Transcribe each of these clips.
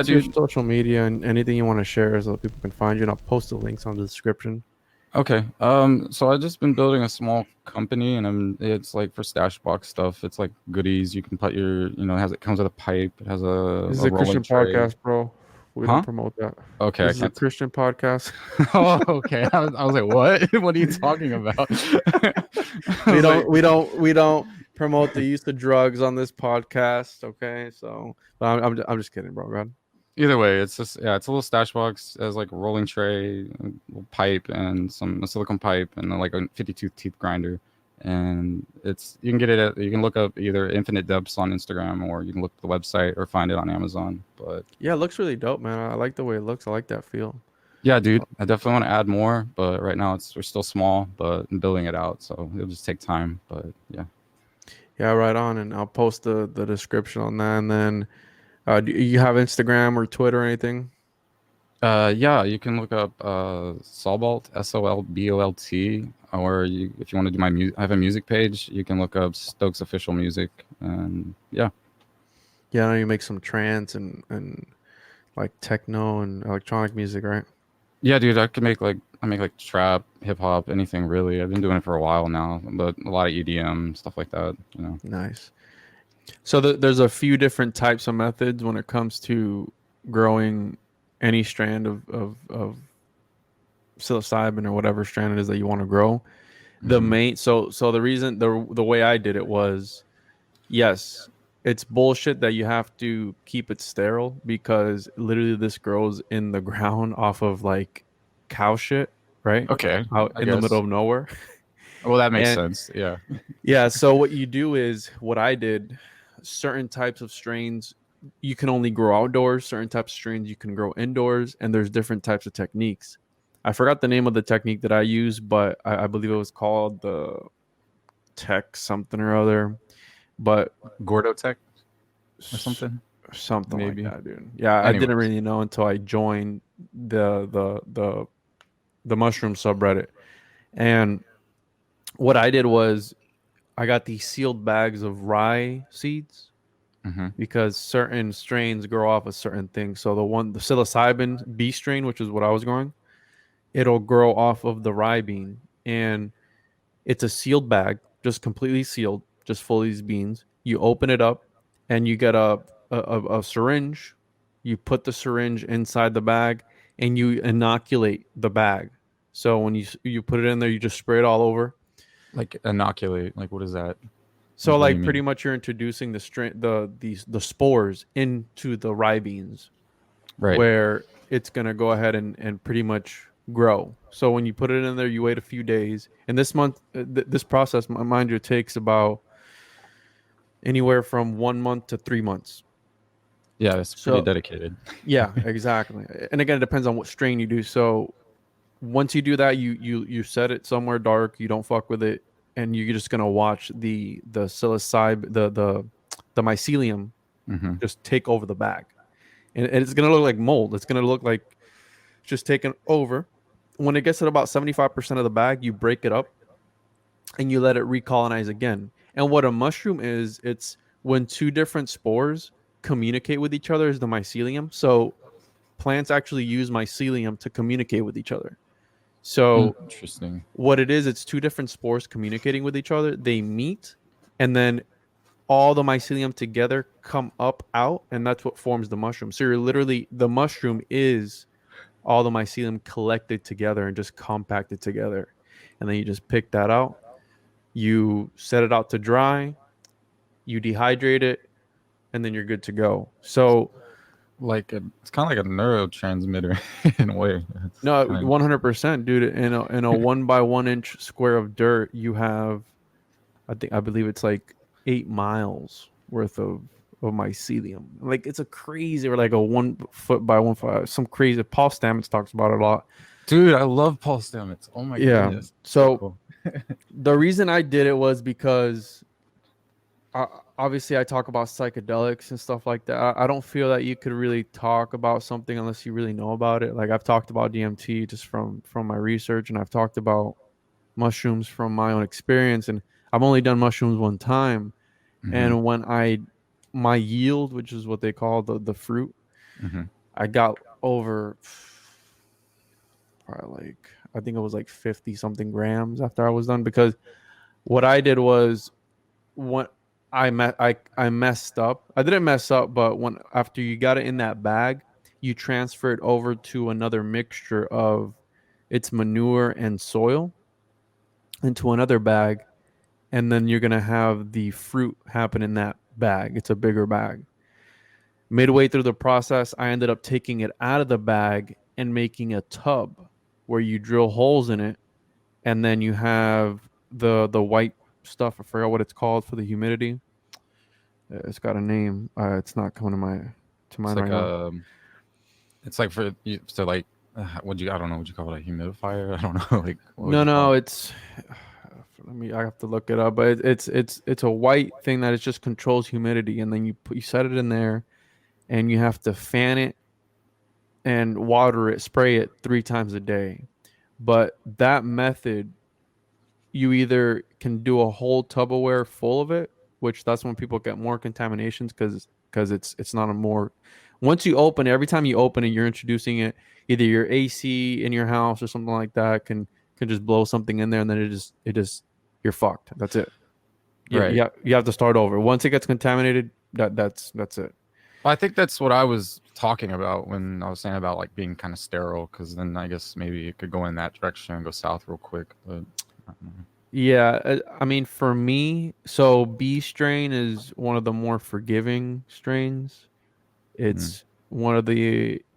Yeah, what's your dude. social media and anything you want to share so that people can find you? And I'll post the links on the description. Okay. So I've just been building a small company, and it's like for stash box stuff. It's like goodies. You can put your, it comes with a pipe. It has This is a a rolling Christian tray. podcast, bro. We don't Huh? promote that. Okay, I This is a can't. Christian podcast. Oh, okay. I was like, what? What are you talking about? I we was don't like, we don't we don't promote the use of drugs on this podcast. Okay, so but I'm just kidding, bro. Go ahead. either way, it's just it's a little stash box. It has like a rolling tray, a little pipe, and a silicone pipe, and then like a 52 teeth grinder. And you can get it you can look up either Infinite Depths on Instagram, or you can look at the website or find it on Amazon. But Yeah, it looks really dope, man. I like the way it looks. I like that feel. yeah, dude, I definitely want to add more, but right now we're still small, but I'm building it out, so it'll just take time. But yeah. Yeah, right on. And I'll post the description on that. And then, do you have Instagram or Twitter or anything? Yeah, you can look up Solbolt, Solbolt, or if you want to do my music, I have a music page. You can look up Stokes Official Music, and yeah, Yeah, I know you make some trance and like techno and electronic music, right? yeah, dude, I make like trap, hip hop, anything really. I've been doing it for a while now, but a lot of EDM stuff like that. Nice. So there's a few different types of methods when it comes to growing any strand of psilocybin or whatever strand it is that you want to grow. The Hmm. main so the reason the way I did it was, yes, it's bullshit that you have to keep it sterile because literally this grows in the ground off of like cow shit, right? Okay, Out I in the middle guess. of nowhere. Well, that makes And sense. Yeah. yeah, so what you do is what I did, certain types of strains you can only grow outdoors, certain types of strains you can grow indoors, and there's different types of techniques. I forgot the name of the technique that I use, but I believe it was called the tech something or other, but Gordo Tech or s- something, something like maybe. that, dude. Yeah, I didn't Anyways. really know until I joined the mushroom subreddit. And what I did was I got these sealed bags of rye seeds Hmm. because certain strains grow off of certain things. So the psilocybin B strain, which is what I was growing, it'll grow off of the rye bean, and it's a sealed bag, just completely sealed, just full of these beans. You open it up, and you get a syringe. You put the syringe inside the bag, and you inoculate the bag. So when you put it in there, you just spray it all over. Like inoculate. Like what is that? So Like what do you like pretty mean? much you're introducing the spores into the rye beans, Right. where it's gonna go ahead and pretty much grow. So when you put it in there, you wait a few days. And this process, mind you, takes about anywhere from 1 month to 3 months. Yeah, it's pretty So dedicated. yeah, exactly. And again, it depends on what strain you do. So once you do that, you set it somewhere dark. You don't fuck with it, and you're just gonna watch the psilocybin the mycelium Hmm. just take over the bag, and it's gonna look like mold. It's gonna look like just taken over. When it gets at about 75% of the bag, you break it up and you let it recolonize again. And what a mushroom is, it's when two different spores communicate with each other is the mycelium. So plants actually use mycelium to communicate with each other. So Interesting. what it is, it's two different spores communicating with each other. They meet, and then all the mycelium together come up out, and that's what forms the mushroom. So you're literally, the mushroom is all the mycelium collected together and just compacted together. And then you just pick that out. You set it out to dry, you dehydrate it, and then you're good to go. So, It's kind of like a neurotransmitter in a way. It's no, kind of 100%, dude. In a 1 by 1 inch square of dirt, you have, I believe it's like 8 miles worth of mycelium. Like it's a crazy, or like a 1 foot by 1 foot, some crazy. Paul Stamets talks about it a lot. dude. I love Paul Stamets. Oh my Yeah. goodness, so So cool. the reason I did it was because uh, obviously I talk about psychedelics and stuff like that. I don't feel that you could really talk about something unless you really know about it. Like I've talked about DMT just from my research, and I've talked about mushrooms from my own experience, and I've only done mushrooms one time. Hmm. And when I my yield, which is what they call the fruit, Hmm. I got over probably like, I think it was like 50 something grams after I was done, because what I did was, what I messed up. I didn't mess up, but when after you got it in that bag, you transfer it over to another mixture of its manure and soil into another bag, and then you're gonna have the fruit happen in that bag. It's a bigger bag. Midway through the process, I ended up taking it out of the bag and making a tub where you drill holes in it, and then you have the white stuff. I forgot what it's called for the humidity. It's got a name. It's not coming to It's mind like right now. it's like for you, so like, would you? I don't know. Would you call it a humidifier? I don't know. Like, what would No, you call no, it? it's. Let me. I have to look it up, but it's a white thing that it just controls humidity, and then you set it in there, and you have to fan it and water it, spray it 3 times a day. But that method, you either can do a whole Tupperware full of it, which that's when people get more contaminations, because it's not a more, once you open it, every time you open it, you're introducing it, either your AC in your house or something like that can just blow something in there, and then it just you're fucked. That's it. Right. You have to start over. Once it gets contaminated, that's it. Well, I think that's what I was talking about when I was saying about like being kind of sterile, because then I guess maybe it could go in that direction and go south real quick. But I don't know. Yeah, I mean, for me, so B strain is one of the more forgiving strains. Mm.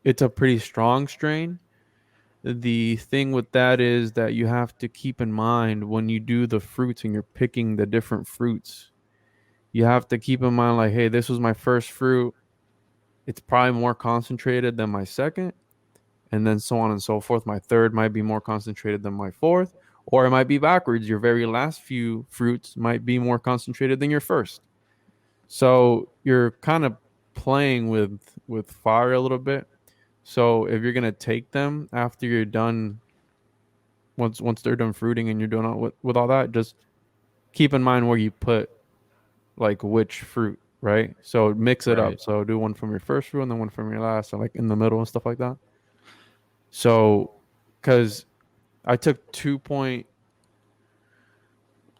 It's a pretty strong strain. The thing with that is that you have to keep in mind when you do the fruits and you're picking the different fruits, you have to keep in mind, like, hey, this was my first fruit. It's probably more concentrated than my second, and then so on and so forth. My third might be more concentrated than my fourth, or it might be backwards. Your very last few fruits might be more concentrated than your first. So you're kind of playing with fire a little bit. So if you're gonna take them after you're done, once they're done fruiting and you're doing all with all that, just keep in mind where you put like which fruit, right? So mix it up. Right. So do one from your first fruit and then one from your last, or like in the middle and stuff like that. So, because I took I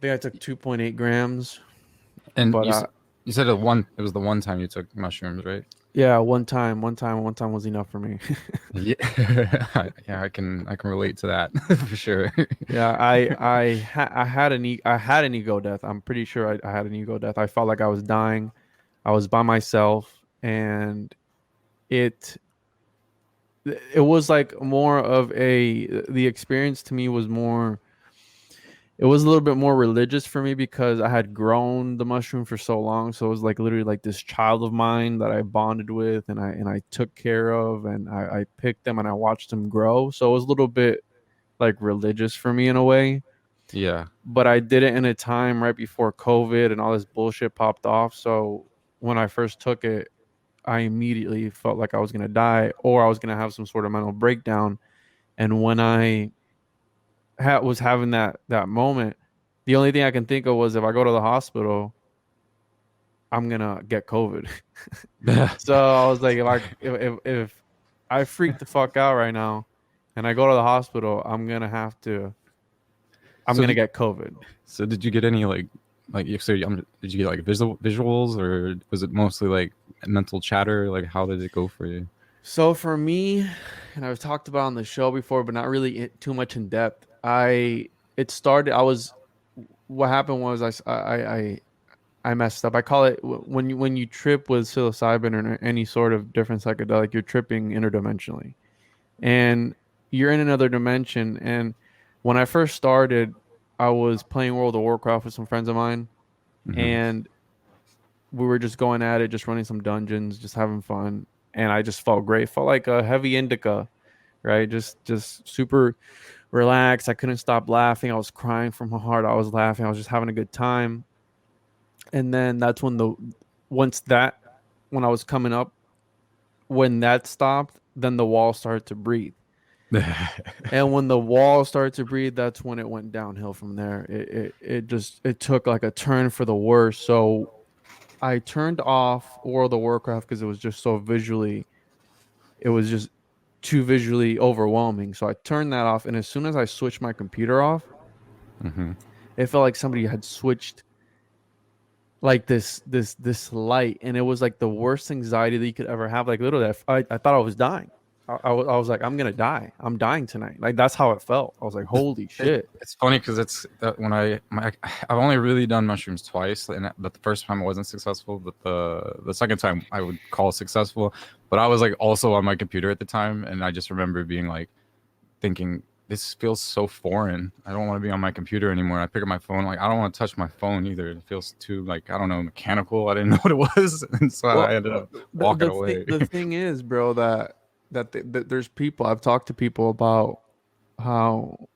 think I took 2.8 grams, And but you said it was the one time you took mushrooms, right? yeah, one time was enough for me. Yeah. Yeah, I can relate to that for sure. Yeah, I had I had an ego death. I'm pretty sure I had an ego death. I felt like I was dying. I was by myself, and it it was like more of a, the experience to me was more, it was a little bit more religious for me, because I had grown the mushroom for so long. So it was like literally like this child of mine that I bonded with, and I took care of, and I picked them and I watched them grow. So it was a little bit like religious for me in a way. Yeah. But I did it in a time right before COVID and all this bullshit popped off. So when I first took it, I immediately felt like I was gonna die, or I was gonna have some sort of mental breakdown. And when I was having that moment, the only thing I can think of was, if I go to the hospital, I'm gonna get COVID. So I was like, if I freak the fuck out right now, and I go to the hospital, I'm So gonna did get COVID. so did you get any did you get like visuals, or was it mostly like mental chatter? Like, how did it go for you? So for me, and I've talked about on the show before, but not really too much in depth. It started. What happened was I messed up. I call it, when you trip with psilocybin or any sort of different psychedelic, you're tripping interdimensionally, and you're in another dimension. And when I first started, I was playing World of Warcraft with some friends of mine, Hmm. and we were just going at it, just running some dungeons, just having fun. And I just felt great. Felt like a heavy indica, right? Just super relaxed. I couldn't stop laughing. I was crying from how hard I was laughing. I was just having a good time. And then that's when once that when I was coming up, when that stopped, then the wall started to breathe. And when the wall started to breathe, that's when it went downhill from there. It took like a turn for the worse. So I turned off World of Warcraft because it was just so visually it was just too visually overwhelming. So I turned that off, and as soon as I switched my computer off, Mm-hmm. it felt like somebody had switched like this light, and it was like the worst anxiety that you could ever have. Like literally, I thought I was dying. I was like, I'm gonna die. I'm dying tonight. Like that's how it felt. I was like, holy shit. It's funny because it's when I've only really done mushrooms twice, but the first time I wasn't successful, but the second time I would call successful. But I was like also on my computer at the time, and I just remember being like thinking, this feels so foreign. I don't want to be on my computer anymore. I pick up my phone, like I don't want to touch my phone either. It feels too like I don't know, mechanical. I didn't know what it was, and so Well, I ended up walking away. the thing is, bro, that there's people I've talked to people about how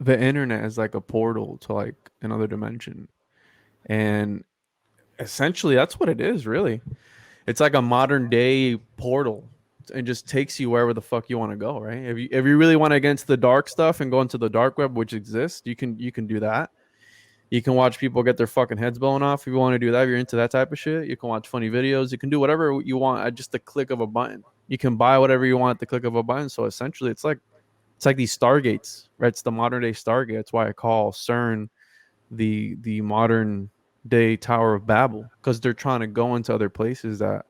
the internet is like a portal to like another dimension, and essentially that's what it is. Really, it's like a modern day portal. And just takes you wherever the fuck you want to go, right? If you really want to get into the dark stuff and go into the dark web, which exists, you can do that. You can watch people get their fucking heads blown off. If you want to do that, if you're into that type of shit, you can watch funny videos. You can do whatever you want at just the click of a button. You can buy whatever you want at the click of a button. So essentially, it's like these stargates, right? It's the modern day stargate. That's why I call CERN the modern day Tower of Babel, because they're trying to go into other places that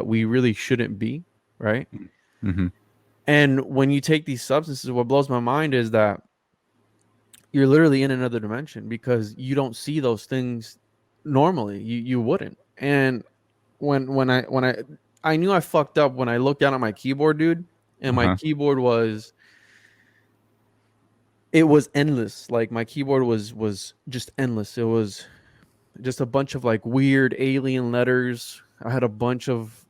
we really shouldn't be, right? Mm-hmm. And when you take these substances, what blows my mind is that you're literally in another dimension because you don't see those things normally. You wouldn't. And when I knew I fucked up when I looked down at my keyboard, dude, and my Uh-huh. keyboard was it was endless. Like my keyboard was just endless. It was just a bunch of like weird alien letters. I had a bunch of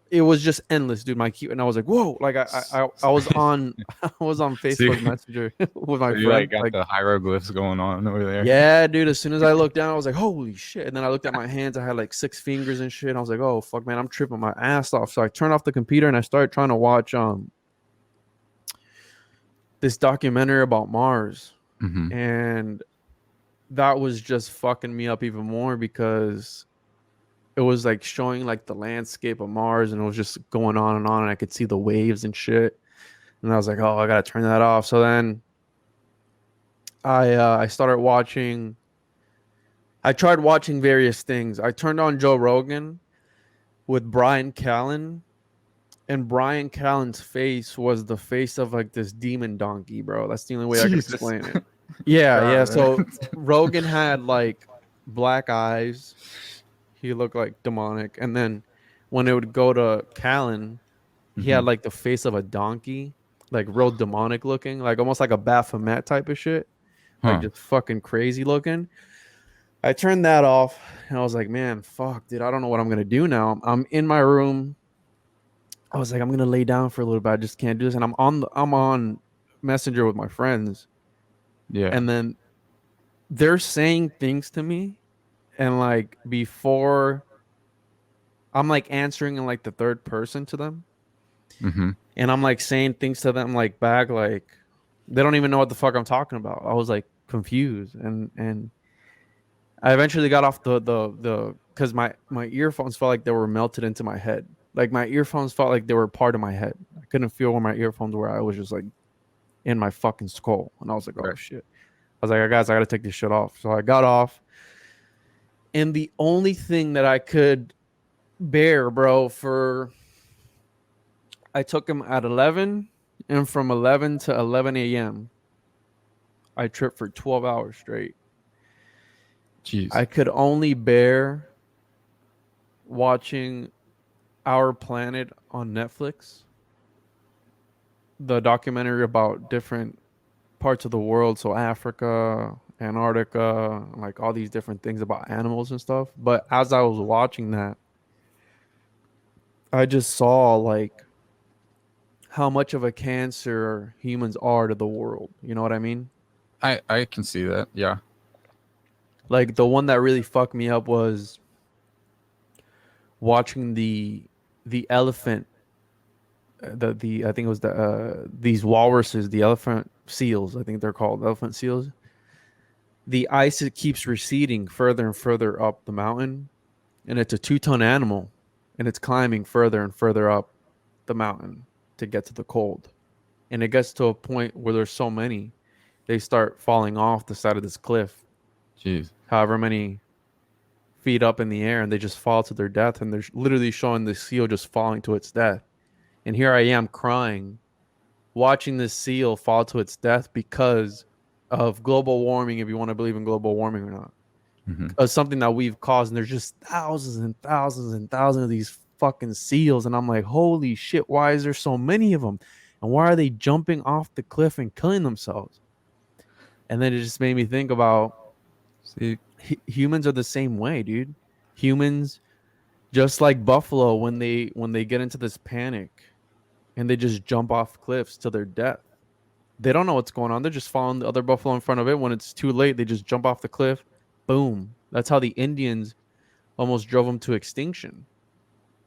it was just endless, dude. My key, and I was like, whoa! Like I was on I was on See, Facebook Messenger with so my you like friend. got Like, the hieroglyphs going on over there. yeah, dude. As soon as I looked down, I was like, holy shit! And then I looked at my hands. I had like 6 fingers and shit. And I was like, oh fuck, man, I'm tripping my ass off. So I turned off the computer and I started trying to watch this documentary about Mars, Mm-hmm. and that was just fucking me up even more because it was like showing like the landscape of Mars, and it was just going on, and I could see the waves and shit. And I was like, oh, I gotta turn that off. So then I started watching. I tried watching various things. I turned on Joe Rogan with Brian Callen, and Brian Callen's face was the face of like this demon donkey, bro. That's the only way I could Jesus. explain it. Yeah, yeah. God, So man. Rogan had like black eyes. He looked like demonic. And then when it would go to Callen, he Mm-hmm. had like the face of a donkey, like real demonic looking, like almost like a Baphomet type of shit, like Huh. just fucking crazy looking. I turned that off and I was like, man, fuck, dude, I don't know what I'm gonna do now. I'm in my room. I was like, I'm gonna lay down for a little bit. I just can't do this. And I'm on Messenger with my friends, Yeah. and then they're saying things to me, and like before I'm like answering in like the third person to them, Mm-hmm. and I'm like saying things to them like back, like they don't even know what the fuck I'm talking about. I was like confused, and I eventually got off the because my earphones felt like they were melted into my head. Like my earphones felt like they were part of my head. I couldn't feel where my earphones were. I was just like in my fucking skull, and I was like, oh Right. shit. I was like, guys, I gotta take this shit off. So I got off, and the only thing that I could bear, bro, for I took him at 11, and from 11 to 11 a.m. I tripped for 12 hours straight. Jeez. I could only bear watching Our Planet on Netflix, the documentary about different parts of the world, so Africa, Antarctica, like all these different things about animals and stuff. But as I was watching that, I just saw like how much of a cancer humans are to the world. You know what I mean? I can see that. Yeah. Like the one that really fucked me up was watching the elephant the I think it was the these walruses, the elephant seals, I think they're called elephant seals. The ice, it keeps receding further and further up the mountain, and it's a 2-ton animal. and it's climbing further and further up the mountain to get to the cold. And it gets to a point where there's so many, they start falling off the side of this cliff, Jeez. however many feet up in the air, and they just fall to their death. And they're literally showing the seal just falling to its death. And here I am crying, watching this seal fall to its death because of global warming, if you want to believe in global warming or not. Something that we've caused, and there's just thousands and thousands and thousands of these fucking seals, and I'm like, holy shit, why is there so many of them, and why are they jumping off the cliff and killing themselves? And then it just made me think about, See, humans are the same way, dude. Humans, just like buffalo, when they get into this panic and they just jump off cliffs to their death. They don't know what's going on. They're just following the other buffalo in front of it. When it's too late, they just jump off the cliff. Boom. That's how the Indians almost drove them to extinction,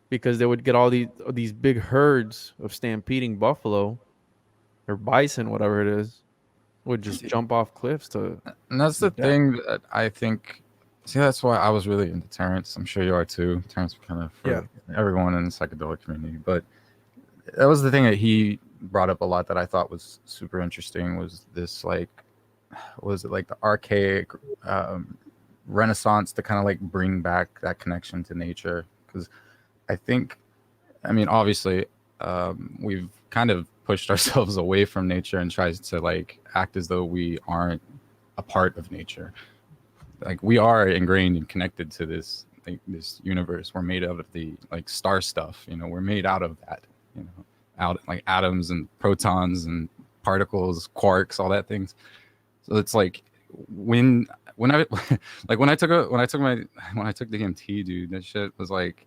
because they would get all these big herds of stampeding buffalo or bison, whatever it is, would just jump off cliffs to. and that's the thing that I think. See, that's why I was really into Terrence. I'm sure you are too. Terrence, kind of for everyone in the psychedelic community, but that was the thing that he brought up a lot that I thought was super interesting. Was this like, was it like the archaic Renaissance to kind of like bring back that connection to nature? Because I think, I mean, obviously, we've kind of pushed ourselves away from nature and tries to like act as though we aren't a part of nature. Like we are ingrained and connected to this this universe. We're made out of the like star stuff. You know, we're made out of that. You know, out like atoms and protons and particles, quarks, all that things. So it's like when I like when I took DMT, dude, that shit was like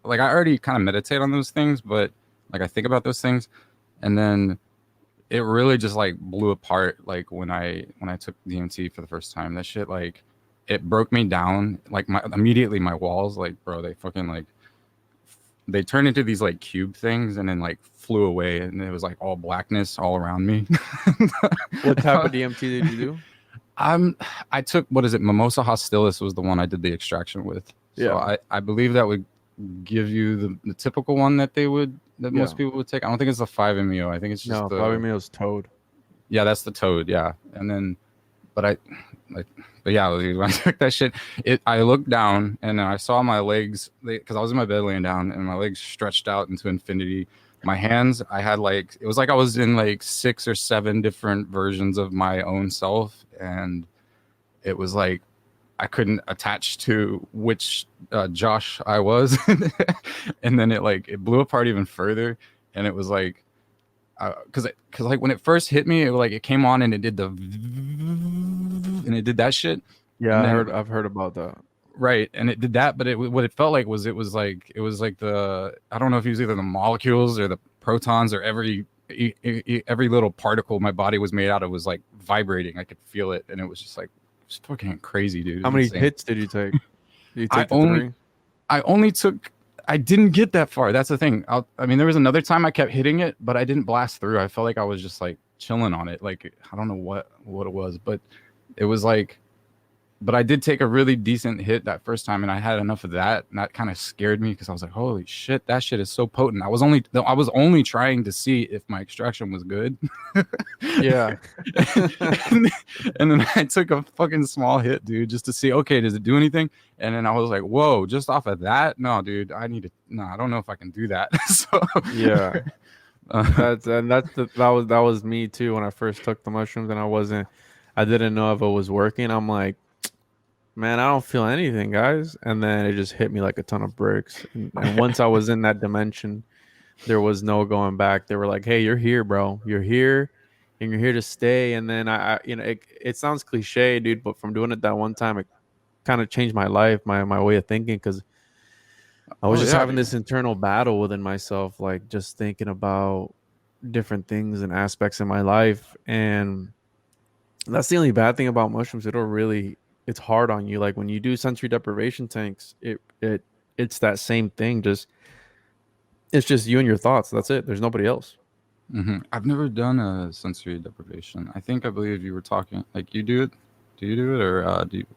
I already kind of meditate on those things, but like I think about those things, and then it really just like blew apart. Like when I took DMT for the first time, that shit like it broke me down. Like immediately my walls, like bro, they fucking like they turned into these like cube things and then like flew away, and it was like all blackness all around me. What type of DMT did you do? I took, what is it, Mimosa Hostilis was the one I did the extraction with. So I believe that would give you the typical one that most people would take. I don't think it's the 5-MeO. I think it's just the 5-MeO is toad. Yeah, that's the toad. Yeah, and then, but yeah, when I took that shit, I looked down and I saw my legs, because I was in my bed laying down, and my legs stretched out into infinity. My hands, I had like, it was like I was in like 6 or 7 different versions of my own self, and it was like I couldn't attach to which Josh I was. And then it blew apart even further, and it was like, because like when it first hit me, it came on and it did that shit. Yeah, I've heard about that. Right, and it did that, but what it felt like was it was like the, I don't know if it was either the molecules or the protons or every little particle my body was made out of was like vibrating. I could feel it, and it was just like, it's fucking crazy, dude. How many hits did you take? Did you take I didn't get that far. That's the thing. I mean, there was another time I kept hitting it, but I didn't blast through. I felt like I was just like chilling on it. Like, I don't know what it was, but it was like, but I did take a really decent hit that first time, and I had enough of that, and that kind of scared me, because I was like, holy shit, that shit is so potent. I was only trying to see if my extraction was good. Yeah. and then I took a fucking small hit, dude, just to see, okay, does it do anything? And then I was like, whoa, just off of that? No, dude, I don't know if I can do that. So yeah. That was me too when I first took the mushrooms, and I didn't know if it was working. I'm like, man, I don't feel anything, guys. And then it just hit me like a ton of bricks. And once I was in that dimension, there was no going back. They were like, hey, you're here, bro. You're here, and you're here to stay. And then it sounds cliche, dude, but from doing it that one time, it kind of changed my life, my way of thinking, because I was having this internal battle within myself, like just thinking about different things and aspects in my life. And that's the only bad thing about mushrooms. It's hard on you. Like when you do sensory deprivation tanks, it's that same thing. It's just you and your thoughts. That's it. There's nobody else. I've never done a sensory deprivation. I believe you were talking, like, you do it. Do you do it, or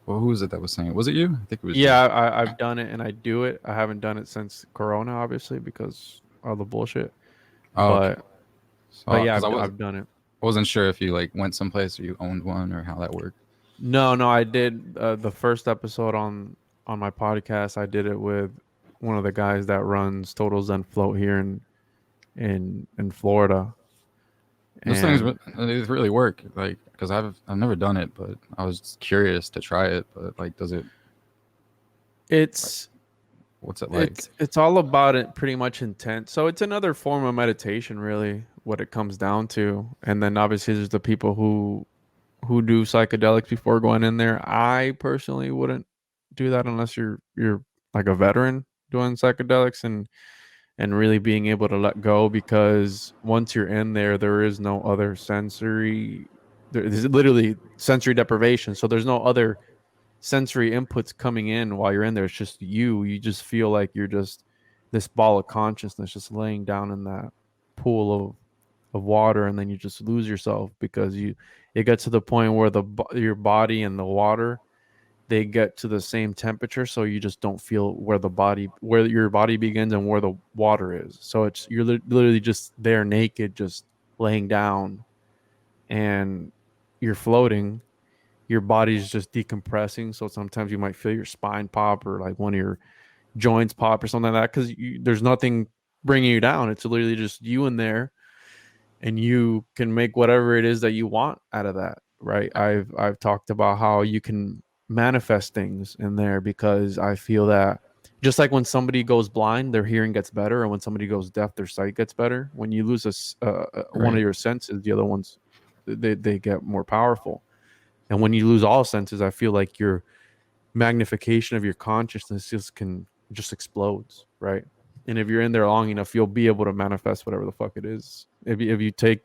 well, who was it that was saying it? Was it you? I think it was you. Yeah, I've done it and I do it. I haven't done it since Corona, obviously, because of the bullshit. Oh, okay. But So, yeah, because I've done it. I wasn't sure if you like went someplace or you owned one or how that worked. No, I did the first episode on my podcast. I did it with one of the guys that runs Total Zen Float here in Florida, Those things and they really work. Like, because I've never done it, but I was just curious to try it. But like, does it? Like, it's what's it like? it's all about it, pretty much intent. So it's another form of meditation, really, what it comes down to. And then obviously there's the people who do psychedelics before going in there. I personally wouldn't do that unless you're like a veteran doing psychedelics and really being able to let go, because once you're in there, there is no other sensory. There's literally sensory deprivation. So there's no other sensory inputs coming in while you're in there. It's just you just feel like you're just this ball of consciousness just laying down in that pool of water, and then you just lose yourself because you it gets to the point where your body and the water, they get to the same temperature, so you just don't feel where your body begins and where the water is. So it's you're literally just there naked, just laying down, and you're floating. Your body's just decompressing, so sometimes you might feel your spine pop or like one of your joints pop or something like that, because there's nothing bringing you down. It's literally just you in there, and you can make whatever it is that you want out of that, right? I've talked about how you can manifest things in there, because I feel that just like when somebody goes blind, their hearing gets better, and when somebody goes deaf, their sight gets better. When you lose one of Right. your senses, the other ones, they get more powerful. And when you lose all senses, I feel like your magnification of your consciousness just explodes, right? And if you're in there long enough, you'll be able to manifest whatever the fuck it is. If you take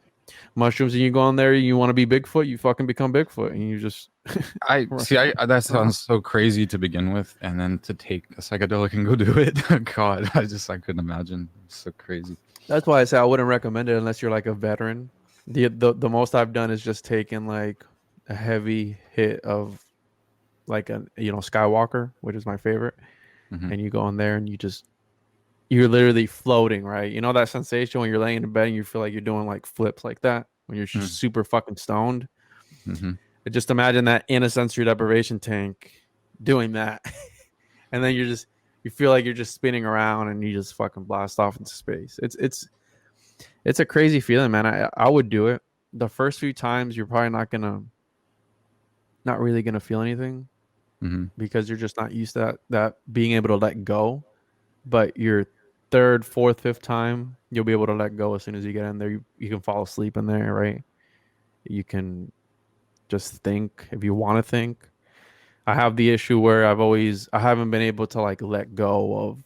mushrooms and you go in there, you want to be Bigfoot, you fucking become Bigfoot, and you just I see. I that around. sounds so crazy to begin with, and then to take a psychedelic and go do it. God, I couldn't imagine. It's so crazy. That's why I say I wouldn't recommend it unless you're like a veteran. The most I've done is just taken like a heavy hit of like a Skywalker, which is my favorite, Hmm. and you go in there and you're literally floating, right? You know that sensation when you're laying in bed and you feel like you're doing like flips like that when you're just super fucking stoned. Hmm. Just imagine that in a sensory deprivation tank doing that. And then you feel like you're just spinning around and you just fucking blast off into space. It's a crazy feeling, man. I would do it. The first few times you're probably not really gonna feel anything, Hmm. because you're just not used to that being able to let go. But your third, fourth, fifth time, you'll be able to let go as soon as you get in there. You can fall asleep in there, right? You can just think if you want to think. I have the issue where I haven't been able to like let go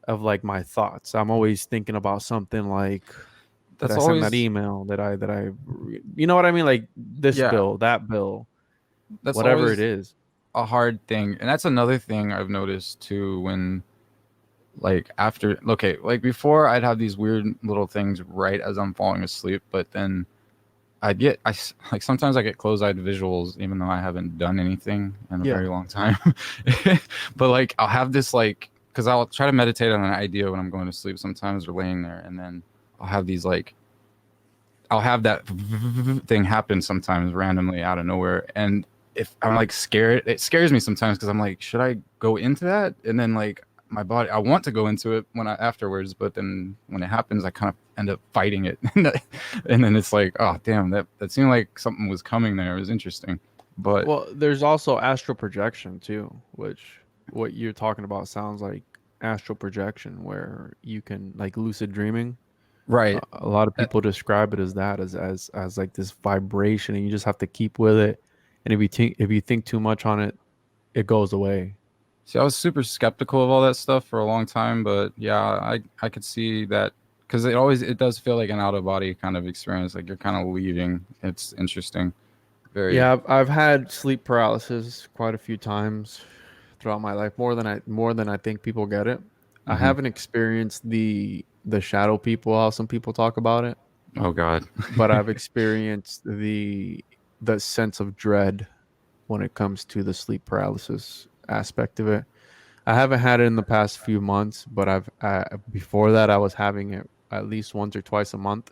of like my thoughts. I'm always thinking about something like, did That's I send that always email? You know what I mean? Like this yeah. bill, that bill, That's whatever it always is. a hard thing, and that's another thing I've noticed too. When like after okay, like before, I'd have these weird little things right as I'm falling asleep, but then like sometimes I get closed-eyed visuals even though I haven't done anything in a Yeah. very long time. But like I'll have this like because I'll try to meditate on an idea when I'm going to sleep sometimes or laying there, and then I'll have these like I'll have that thing happen sometimes randomly out of nowhere, and if I'm like scared, it scares me sometimes because I'm like, should I go into that? And then like my body, I want to go into it when I afterwards, but then when it happens, I kind of end up fighting it, and then it's like, oh damn, that seemed like something was coming there. It was interesting, but Well, there's also astral projection too, which what you're talking about sounds like astral projection, where you can like lucid dreaming. right, A lot of uh, people describe it as that, as like this vibration, and you just have to keep with it. And if you think too much on it, it goes away. see, I was super skeptical of all that stuff for a long time, but yeah, I could see that because it does feel like an out of body kind of experience, like you're kind of leaving. It's interesting, very. Yeah, I've had sleep paralysis quite a few times throughout my life, more than I think people get it. I Hmm. haven't experienced the shadow people, how some people talk about it, Oh God. but I've experienced the sense of dread when it comes to the sleep paralysis aspect of it. I haven't had it in the past few months, but I've before that I was having it at least once or twice a month,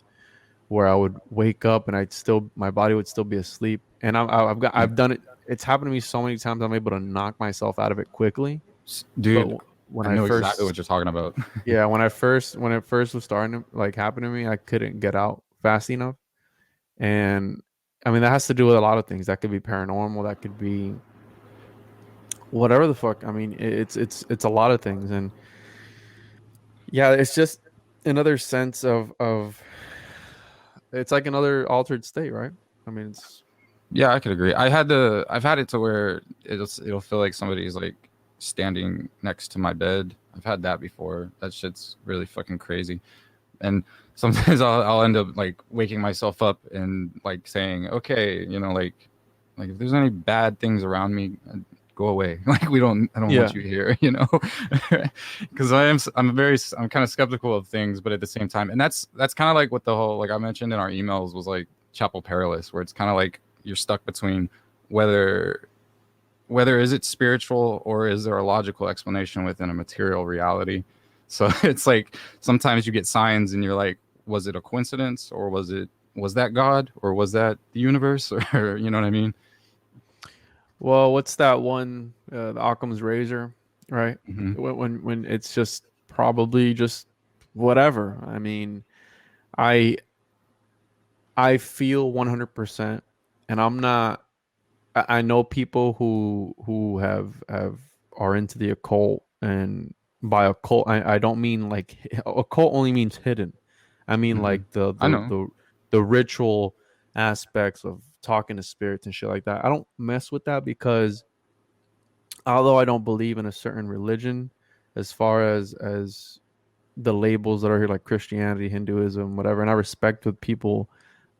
where I would wake up and I'd still my body would still be asleep, and Yeah. I've done it. It's happened to me so many times. I'm able to knock myself out of it quickly. But Dude, when I I know exactly what first, you're talking about. yeah, when it first was starting to like happen to me, I couldn't get out fast enough, and I mean that has to do with a lot of things. That could be paranormal. That could be whatever the fuck. I mean, it's a lot of things, and yeah, it's just another sense of it's like another altered state, right? I mean, it's Yeah, I could agree. I've had it to where it'll feel like somebody's like standing next to my bed. I've had that before. That shit's really fucking crazy. And sometimes I'll end up like waking myself up and like saying, okay, like if there's any bad things around me, go away. Like I don't yeah. want you here, because I'm kind of skeptical of things, but at the same time, and that's kind of like what the whole, like I mentioned in our emails, was like chapel perilous, where it's kind of like you're stuck between whether is it spiritual or is there a logical explanation within a material reality. So it's like sometimes you get signs and you're like, was it a coincidence, or was that God, or was that the universe, or you know what I mean? Well, what's that one? The Occam's razor, right? Hmm. When it's just probably just whatever. I mean, I I feel 100%, and I'm not. I know people who have are into the occult, and by occult I don't mean like occult only means hidden. I mean Hmm. like I know. the ritual aspects of talking to spirits and shit like that. I don't mess with that because although I don't believe in a certain religion, as far as the labels that are here like Christianity, Hinduism, whatever, and I respect what people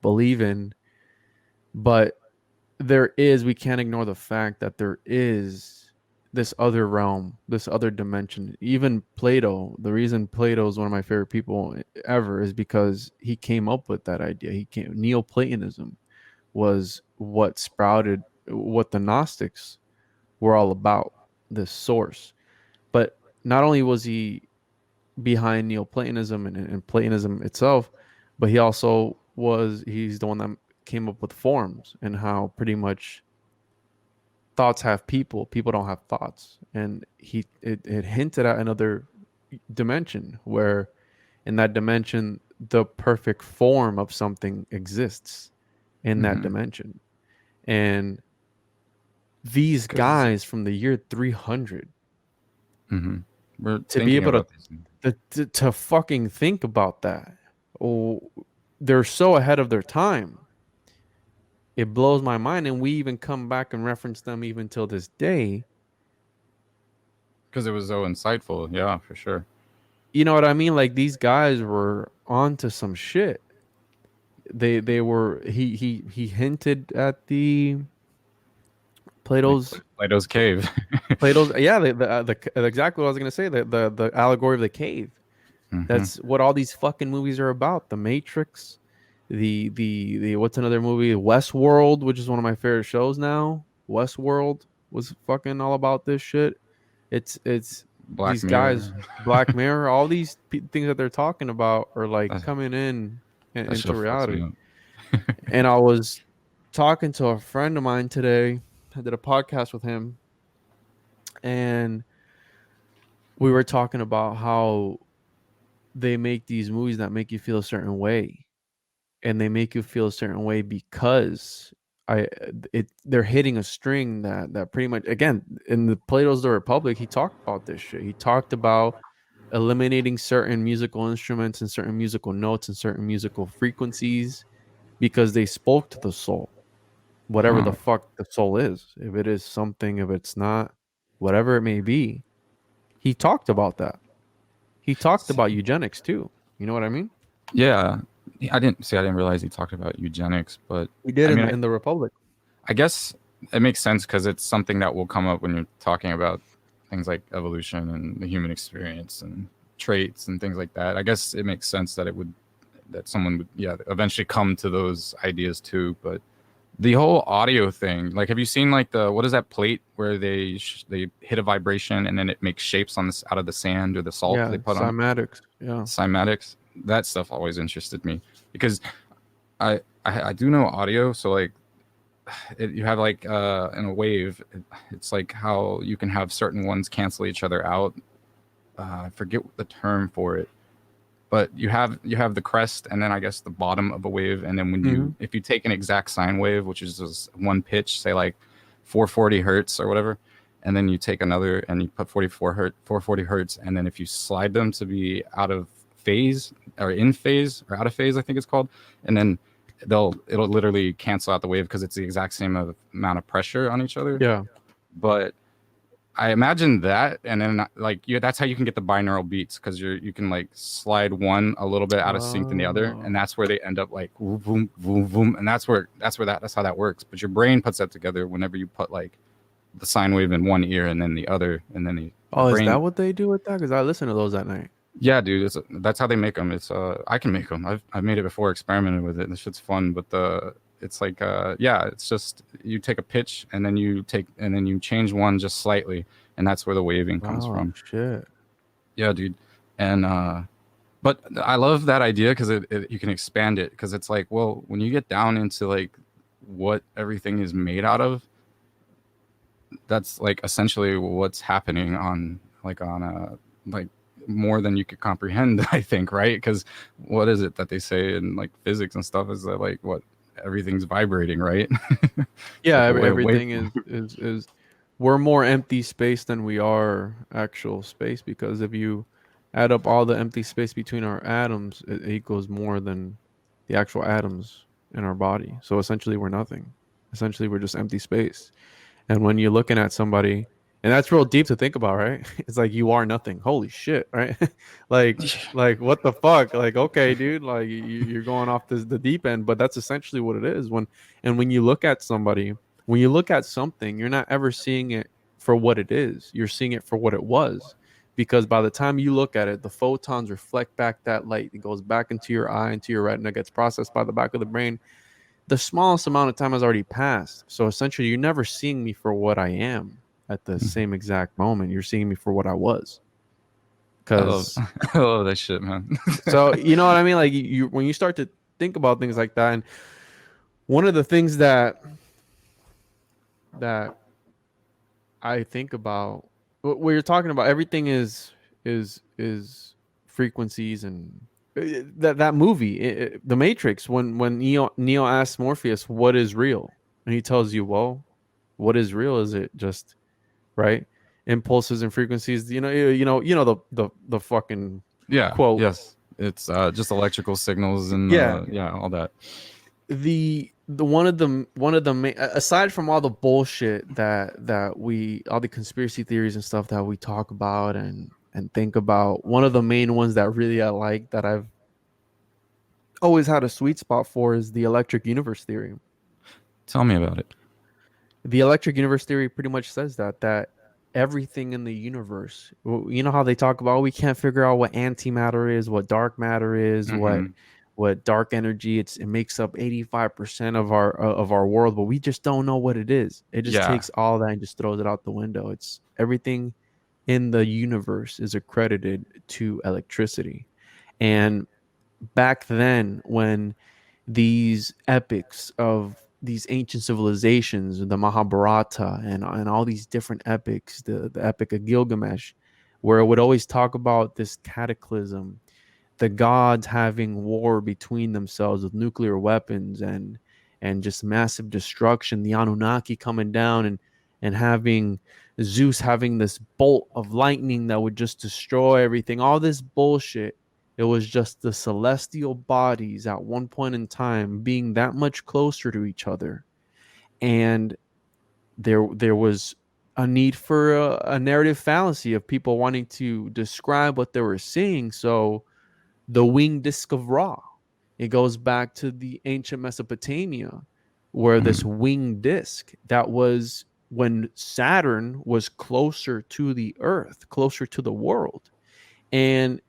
believe in, but we can't ignore the fact that there is this other realm, this other dimension. Even Plato, the reason Plato is one of my favorite people ever is because he came up with that idea. Neoplatonism was what sprouted what the Gnostics were all about, this source. But not only was he behind Neoplatonism and Platonism itself, but he's the one that came up with forms and how pretty much thoughts have people, people don't have thoughts. And it hinted at another dimension where in that dimension the perfect form of something exists in that Hmm. dimension. And these Because guys from the year 300 hmm we're to be thinking able about these things. to fucking think about that. Oh, they're so ahead of their time. It blows my mind, and we even come back and reference them even till this day. Because it was so insightful. Yeah, for sure. You know what I mean? Like these guys were onto some shit. They were he hinted at the Like Plato's Plato's cave. Plato's yeah the exactly what I was gonna say, the allegory of the cave. Hmm. That's what all these fucking movies are about. The Matrix, the what's another movie? Westworld, which is one of my favorite shows now. Westworld was fucking all about this shit. It's Black these guys, Mirror. Black Mirror, all these things that they're talking about are like That, coming in that into shit fucks reality. me up. And I was talking to a friend of mine today. I did a podcast with him, and we were talking about how they make these movies that make you feel a certain way, and they make you feel a certain way because they're hitting a string that pretty much, again, in the Plato's The Republic, he talked about this shit. He talked about eliminating certain musical instruments and certain musical notes and certain musical frequencies because they spoke to the soul, whatever the Huh. fuck the soul is. If it is something, if it's not, whatever it may be. He talked about that. He talked See, about eugenics too. You know what I mean? yeah, I didn't realize he talked about eugenics, but He did I mean, in the Republic. I guess it makes sense because it's something that will come up when you're talking about things like evolution and the human experience and traits and things like that. I guess it makes sense that someone would, yeah, eventually come to those ideas too. But The whole audio thing, like, have you seen like the what is that plate where they hit a vibration and then it makes shapes on this out of the sand or the salt they Yeah, put on cymatics. Yeah. cymatics? That stuff always interested me because I do know audio, so like you have like in a wave, it's like how you can have certain ones cancel each other out. I forget the term for it, but you have the crest and then I guess the bottom of a wave, and then when Hmm. you if you take an exact sine wave, which is just one pitch, say like 440 hertz or whatever, and then you take another and you put 440 hertz, and then if you slide them to be out of phase or in phase or out of phase, I think it's called, and then it'll literally cancel out the wave because it's the exact same amount of pressure on each other. Yeah. But I imagine that, and then like that's how you can get the binaural beats because you can like slide one a little bit out of sync than the other, and Oh. that's where they end up like boom, boom, boom, boom, and that's how that works. But your brain puts that together whenever you put like the sine wave in one ear and then the other, and then the Oh, is that brain. what they do with that? Because I listen to those at night. Yeah, dude, that's how they make them. It's I can make them. I've made it before, experimented with it. This shit's fun, but it's like yeah, it's just you take a pitch and then you change one just slightly, and that's where the waving comes Wow, from. shit. Yeah, dude. And but I love that idea because you can expand it because it's like, well, when you get down into like what everything is made out of, that's like essentially what's happening on a like more than you could comprehend. I think, right? Because what is it that they say in like physics and stuff is that like what everything's vibrating, right? It's Yeah, like a way away everything from. is we're more empty space than we are actual space because if you add up all the empty space between our atoms, it equals more than the actual atoms in our body. So essentially, we're nothing. Essentially, we're just empty space. And when you're looking at somebody, and that's real deep to think about, right? It's like you are nothing. Holy shit, right? like, like what the fuck? Like, okay, dude, like you're going off the deep end, but that's essentially what it is. When you look at somebody, when you look at something, you're not ever seeing it for what it is. You're seeing it for what it was. Because by the time you look at it, the photons reflect back that light. It goes back into your eye, into your retina, gets processed by the back of the brain. The smallest amount of time has already passed. So essentially, you're never seeing me for what I am at the same exact moment. You're seeing me for what I was. I love Because I love that shit, man. so you know what I mean. Like you, when you start to think about things like that, and one of the things that I think about, what you're talking about, everything is frequencies and that movie, The Matrix, when Neo asks Morpheus what is real, and he tells you, well, what is real? Is it just right impulses and frequencies? The fucking Yeah, quote. yes. It's just electrical signals and Yeah, yeah, all that. the one of the main, aside from all the bullshit that we all the conspiracy theories and stuff that we talk about and think about, one of the main ones that really I like, that I've always had a sweet spot for, is the electric universe theory. Tell me about it. The electric universe theory pretty much says that everything in the universe, you know how they talk about, we can't figure out what antimatter is, what dark matter is, Hmm. what dark energy, it makes up 85% of our world, but we just don't know what it is. It just Yeah. takes all that and just throws it out the window. It's everything in the universe is accredited to electricity. And back then, when these epics of these ancient civilizations, the Mahabharata and all these different epics, the Epic of Gilgamesh, where it would always talk about this cataclysm, the gods having war between themselves with nuclear weapons and just massive destruction, the Anunnaki coming down and having Zeus having this bolt of lightning that would just destroy everything, all this bullshit. It was just the celestial bodies at one point in time being that much closer to each other. And there was a need for a narrative fallacy of people wanting to describe what they were seeing. So the winged disc of Ra, it goes back to the ancient Mesopotamia, where this Mhm. winged disc, that was when Saturn was closer to the earth, closer to the world. And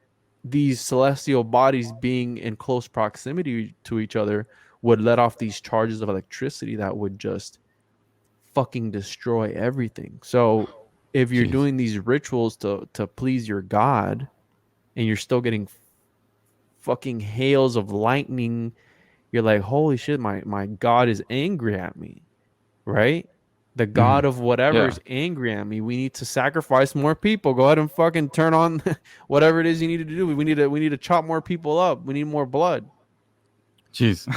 these celestial bodies being in close proximity to each other would let off these charges of electricity that would just fucking destroy everything. So if you're Jeez. doing these rituals to please your god and you're still getting fucking hails of lightning, you're like, holy shit, my god is angry at me, right? The god Mhm. of whatever Yeah. is angry at me. We need to sacrifice more people. Go ahead and fucking turn on whatever it is you need to do. We need to chop more people up. We need more blood Jeez.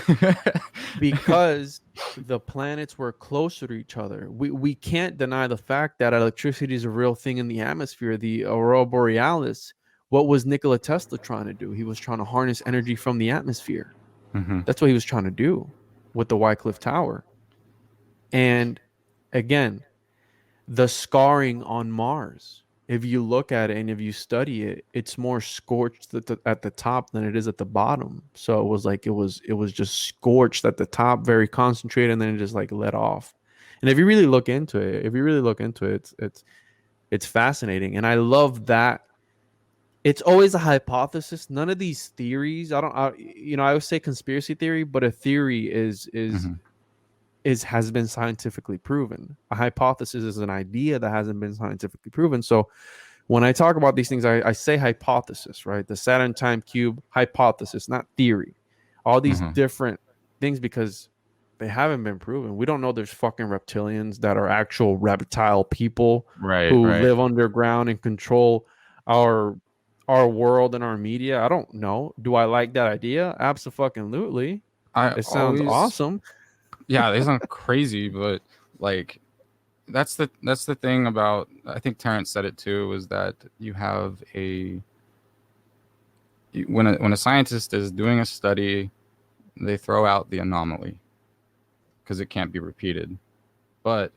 because the planets were closer to each other. We can't deny the fact that electricity is a real thing in the atmosphere. The aurora borealis. What was Nikola Tesla trying to do? He was trying to harness energy from the atmosphere. Hmm. That's what he was trying to do with the Wycliffe Tower. And again, the scarring on Mars. If you look at it and if you study it, it's more scorched at the top than it is at the bottom. So it was like it was just scorched at the top, very concentrated, and then it just like let off. And if you really look into it, it's fascinating. And I love that it's always a hypothesis. None of these theories, I would say conspiracy theory, but a theory Hmm. has been scientifically proven. A hypothesis is an idea that hasn't been scientifically proven. So when I talk about these things, I say hypothesis, right? The Saturn time cube hypothesis, not theory. All these Hmm. different things because they haven't been proven. We don't know there's fucking reptilians that are actual reptile people Right, who right. live underground and control our our world and our media. I don't know. Do I like that idea? Absolutely. I It sounds always, awesome. yeah, they sound crazy, but like that's the thing about, I think Terrence said it too, is that you have when a scientist is doing a study, they throw out the anomaly because it can't be repeated. But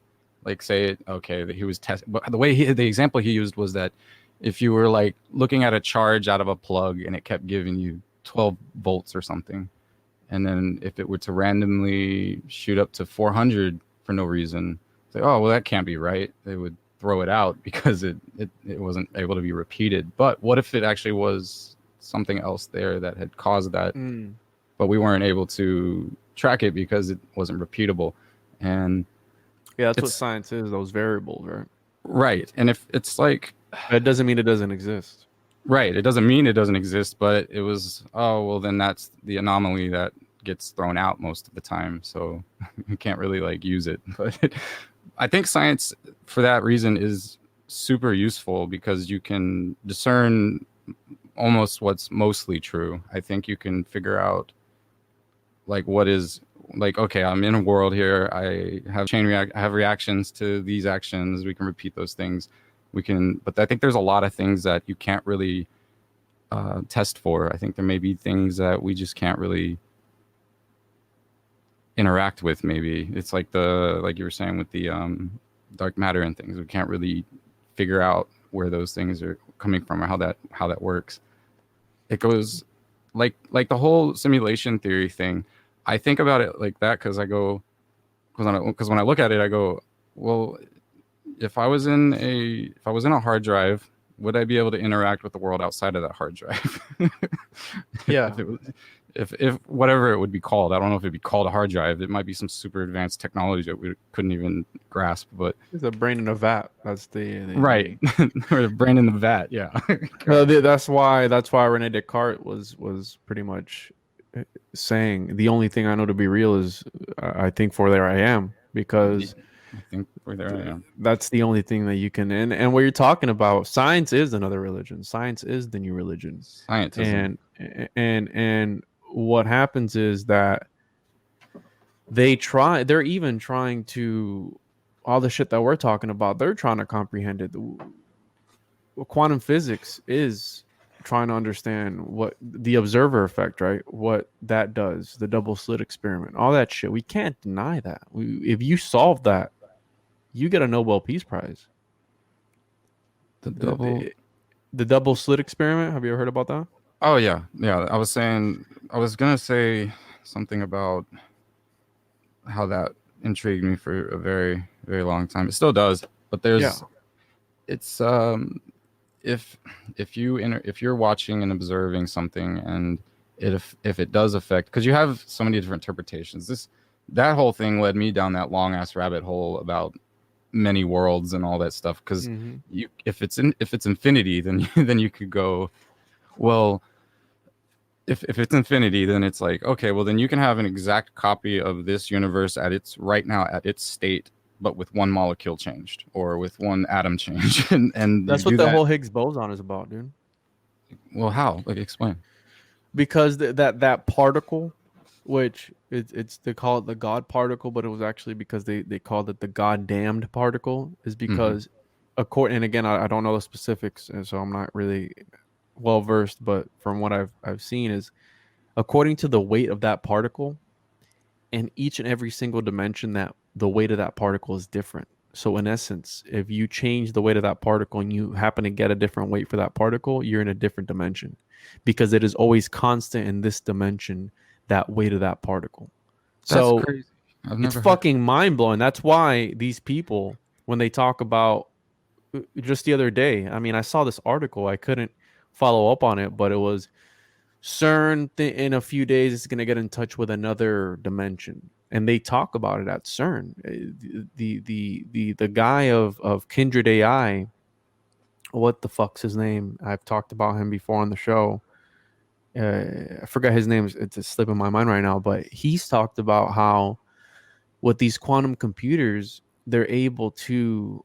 like say okay that he was test but the example he used was that if you were like looking at a charge out of a plug and it kept giving you 12 volts or something, and then if it were to randomly shoot up to 400 for no reason, say, oh well, that can't be right, they would throw it out because it wasn't able to be repeated. But what if it actually was something else there that had caused that, Mm. but we weren't able to track it because it wasn't repeatable? And Yeah, that's what it's science is, those variables, right? right. And if it's like, But it doesn't mean it doesn't exist. right, it doesn't mean it doesn't exist, but it was, oh well, then that's the anomaly that gets thrown out most of the time, so you can't really like use it. But I think science for that reason is super useful because you can discern almost what's mostly true. I think you can figure out like what is, like, okay, I'm in a world here, I have I have reactions to these actions, we can repeat those things, we can, but I think there's a lot of things that you can't really test for. I think there may be things that we just can't really interact with. Maybe it's like like you were saying with the dark matter and things, we can't really figure out where those things are coming from or how that works. It goes like the whole simulation theory thing. I think about it like that because I go, because when I look at it I go, well, if I was in a hard drive, would I be able to interact with the world outside of that hard drive? Yeah. if it was, if whatever it would be called, I don't know if it'd be called a hard drive. It might be some super advanced technology that we couldn't even grasp. But It's a brain in a vat. That's right, or the brain in the vat. Yeah, that's why Rene Descartes was pretty much saying the only thing I know to be real is I think for there I am because I think we're there. Yeah, that's the only thing that you can and what you're talking about, science is another religion. Science is the new religion. scientism. And what happens is that they're even trying to all the shit that we're talking about, they're trying to comprehend it. Quantum physics is trying to understand what the observer effect, right? What that does, the double slit experiment, all that shit. We can't deny that. If you solve that, you get a Nobel Peace Prize. The The, double. the, the double slit experiment. Have you ever heard about that? Oh yeah, yeah. I was gonna say something about how that intrigued me for a very very long time. It still does, but Yeah. it's if if you're watching and observing something and if it does affect, because you have so many different interpretations. That whole thing led me down that long ass rabbit hole about many worlds and all that stuff. Because if it's infinity, then then you could go, well, if it's infinity, then it's like, okay, well then you can have an exact copy of this universe at its right now at its state, but with one molecule changed or with one atom changed, and you That's what do the that. whole Higgs boson is about, dude. Well, how? Like, explain. Because that particle, which it's they call it the God particle, but it was actually because they called it the God damned particle, is because according, and again I don't know the specifics, and so I'm not really well versed, but from what I've seen is according to the weight of that particle, in each and every single dimension, that the weight of that particle is different. So in essence, if you change the weight of that particle and you happen to get a different weight for that particle, you're in a different dimension, because it is always constant in this dimension, that weight of that particle. That's So crazy. I've it's never heard. fucking mind blowing. That's why these people, when they talk about, just the other day, I mean, I saw this article, I couldn't follow up on it, but it was CERN in a few days is going to get in touch with another dimension, and they talk about it at CERN. The guy of Kindred AI, what the fuck's his name? I've talked about him before on the show. I forgot his name. It's slipping my mind right now, but he's talked about how with these quantum computers, they're able to,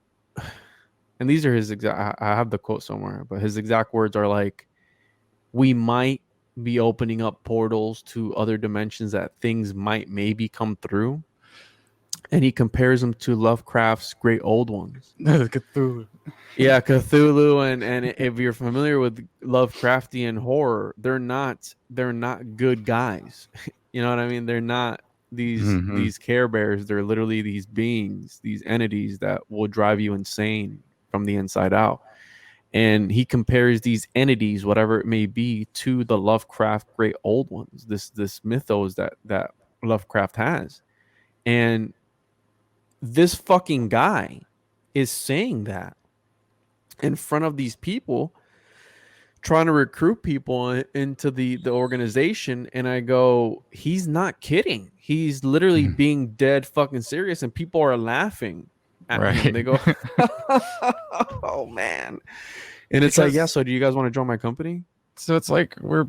and these are his exact, I have the quote somewhere, but his exact words are like, we might be opening up portals to other dimensions that things might maybe come through. And he compares them to Lovecraft's Great Old Ones. Cthulhu. Yeah, Cthulhu, and if you're familiar with Lovecraftian horror, they're not good guys. You know what I mean? They're not these Care Bears. They're literally these beings, these entities that will drive you insane from the inside out. And he compares these entities, whatever it may be, to the Lovecraft Great Old Ones, this mythos that Lovecraft has. And this fucking guy is saying that in front of these people, trying to recruit people into the organization. And I go, he's not kidding. He's literally being dead fucking serious, and people are laughing at him. They go, oh man. And it's like, yeah, so do you guys want to join my company? So it's like we're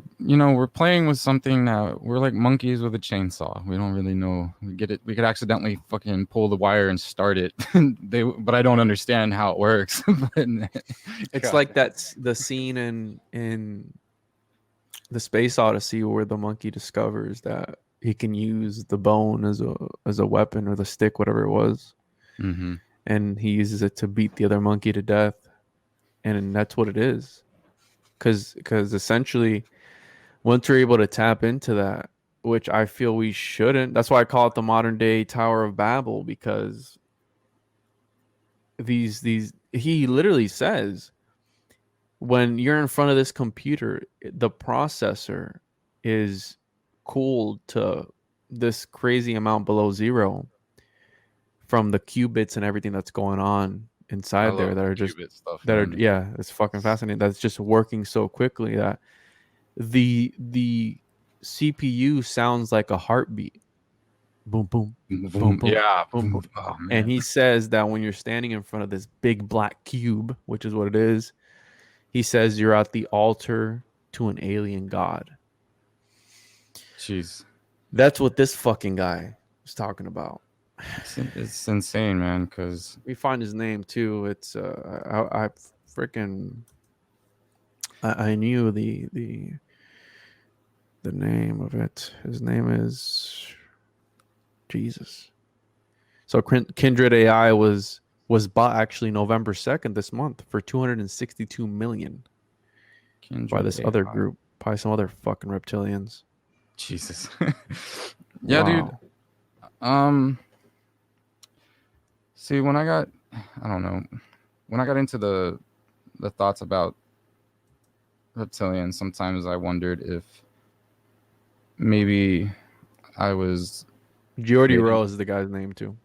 playing with something that we're like monkeys with a chainsaw. We don't really know. We get it. We could accidentally fucking pull the wire and start it. But I don't understand how it works. It's like that's the scene in the Space Odyssey where the monkey discovers that he can use the bone as a weapon, or the stick, whatever it was, and he uses it to beat the other monkey to death. And that's what it is. Because essentially, once we're able to tap into that, which I feel we shouldn't, that's why I call it the modern day Tower of Babel, because he literally says, when you're in front of this computer, the processor is cooled to this crazy amount below zero from the qubits and everything that's going on inside there, that are just stuff, that are, yeah, it's fucking fascinating. That's just working so quickly that the CPU sounds like a heartbeat. Boom, boom, boom, boom, yeah, boom, boom. Oh, and he says that when you're standing in front of this big black cube, which is what it is, he says you're at the altar to an alien god. Jeez, that's what this fucking guy was talking about. It's insane, man. Because we find his name too. It's I freaking I knew the name of it. His name is Jesus. So Kindred AI was bought actually November 2nd this month for 262 million by this other group, by some other fucking reptilians. Jesus. Yeah, wow. Dude. See, when I got into the thoughts about reptilians, sometimes I wondered if maybe I was... Geordie Rose is the guy's name too.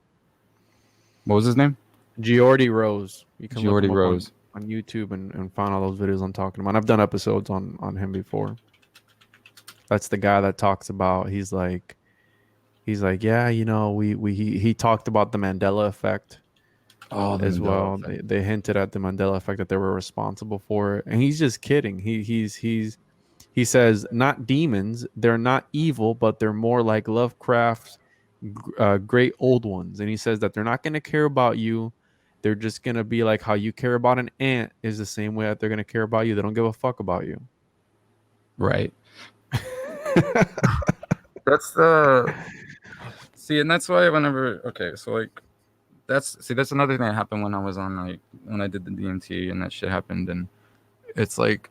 What was his name? Geordie Rose. You can Geordie Rose on YouTube and find all those videos I'm talking about. I've done episodes on him before. That's the guy that talks about. He's like, yeah, you know, he talked about the Mandela effect Oh, the as Mandela well. effect. They hinted at the Mandela effect that they were responsible for it, and he's just kidding. He says not demons. They're not evil, but they're more like Lovecraft's great old ones. And he says that they're not going to care about you. They're just going to be like how you care about an ant is the same way that they're going to care about you. They don't give a fuck about you. Right. That's the see, and that's why whenever okay, so like that's another thing that happened when I was on like when I did the DMT and that shit happened, and it's like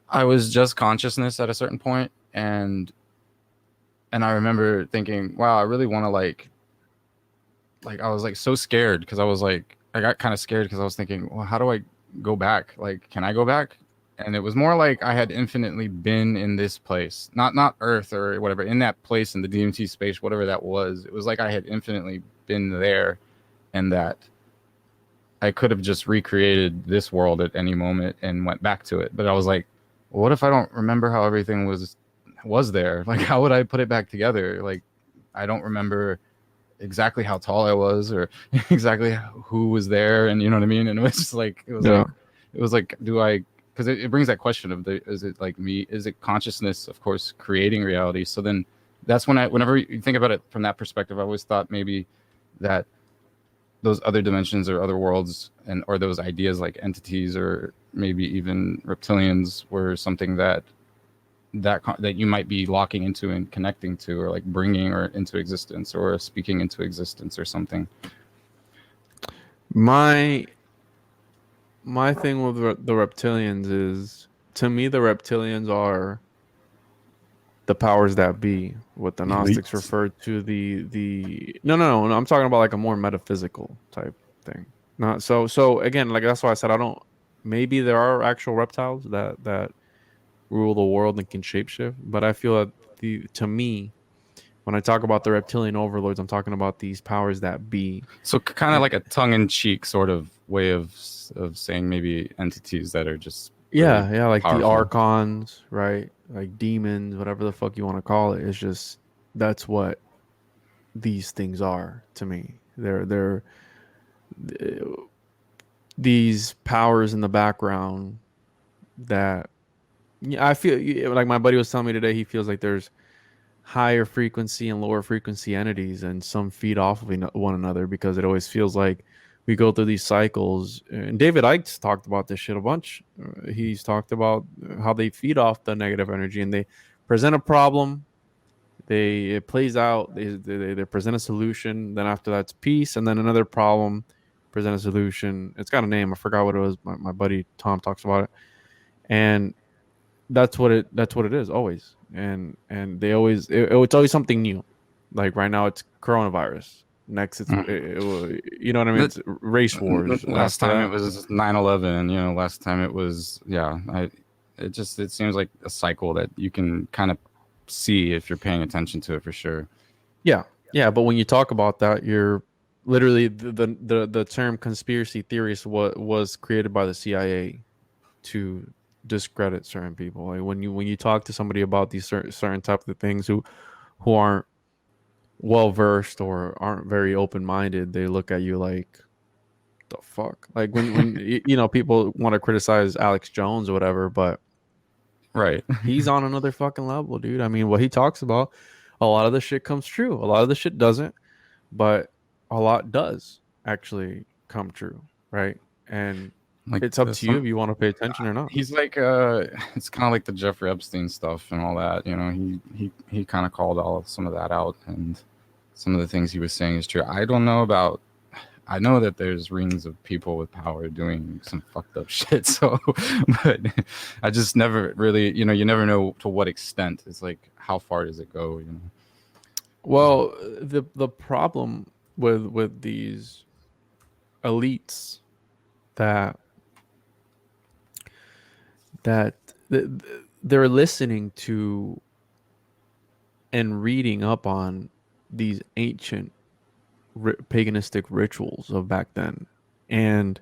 I was just consciousness at a certain point, and I remember thinking, wow, I really want to like I was like so scared because I was like I got kind of scared because I was thinking, well, how do I go back? Like, can I go back? And it was more like I had infinitely been in this place, not Earth or whatever, in that place in the DMT space, whatever that was. It was like I had infinitely been there, and that I could have just recreated this world at any moment and went back to it. But I was like, well, what if I don't remember how everything was there? Like, how would I put it back together? Like, I don't remember exactly how tall I was or exactly who was there, and you know what I mean. And it was just like Yeah. it was like, do I? Because it brings that question of is it like me? Is it consciousness, of course, creating reality? So then that's when whenever you think about it from that perspective, I always thought maybe that those other dimensions or other worlds and or those ideas like entities or maybe even reptilians were something that you might be locking into and connecting to or like bringing or into existence or speaking into existence or something. My my thing with the reptilians is, to me, the reptilians are the powers that be, what the Gnostics Elites. refer to the no, I'm talking about like a more metaphysical type thing. Not so again, like that's why I said I don't, maybe there are actual reptiles that rule the world and can shapeshift, but I feel that the to me, when I talk about the reptilian overlords, I'm talking about these powers that be. So kind of And like a tongue-in-cheek sort of way of saying maybe entities that are just really yeah, like the powerful. archons, right? Like demons, whatever the fuck you want to call it. It's just that's what these things are to me. They're these powers in the background that, yeah, I feel like my buddy was telling me today. He feels like there's higher frequency and lower frequency entities, and some feed off of one another because it always feels like we go through these cycles. And David Icke's talked about this shit a bunch. He's talked about how they feed off the negative energy and they present a problem. It plays out. They present a solution. Then after that's peace, and then another problem, present a solution. It's got a name. I forgot what it was. My buddy Tom talks about it, and that's what it is always. And they always it's always something new. Like right now, it's coronavirus. Next, you know what I mean. The, It's race wars. last After time it that, was 9/11. You know, last time it was yeah. It seems like a cycle that you can kind of see if you're paying attention to it for sure. yeah, yeah. But when you talk about that, you're literally the term conspiracy theorist was created by the CIA to discredit certain people. Like when you talk to somebody about these certain type of things who aren't well versed or aren't very open minded, they look at you like the fuck. Like when you know, people want to criticize Alex Jones or whatever, but Right. he's on another fucking level, dude. I mean, what he talks about, a lot of the shit comes true. A lot of the shit doesn't, but a lot does actually come true, right? And Like it's up there's to you some if you want to pay attention or not. he's like it's kind of like the Jeffrey Epstein stuff and all that, you know. He kind of called some of that out, and some of the things he was saying is true. I know that there's rings of people with power doing some fucked up shit, so but I just never really, you know, you never know to what extent. It's like how far does it go, you know. Well, the problem with these elites that that they're listening to and reading up on these ancient paganistic rituals of back then. And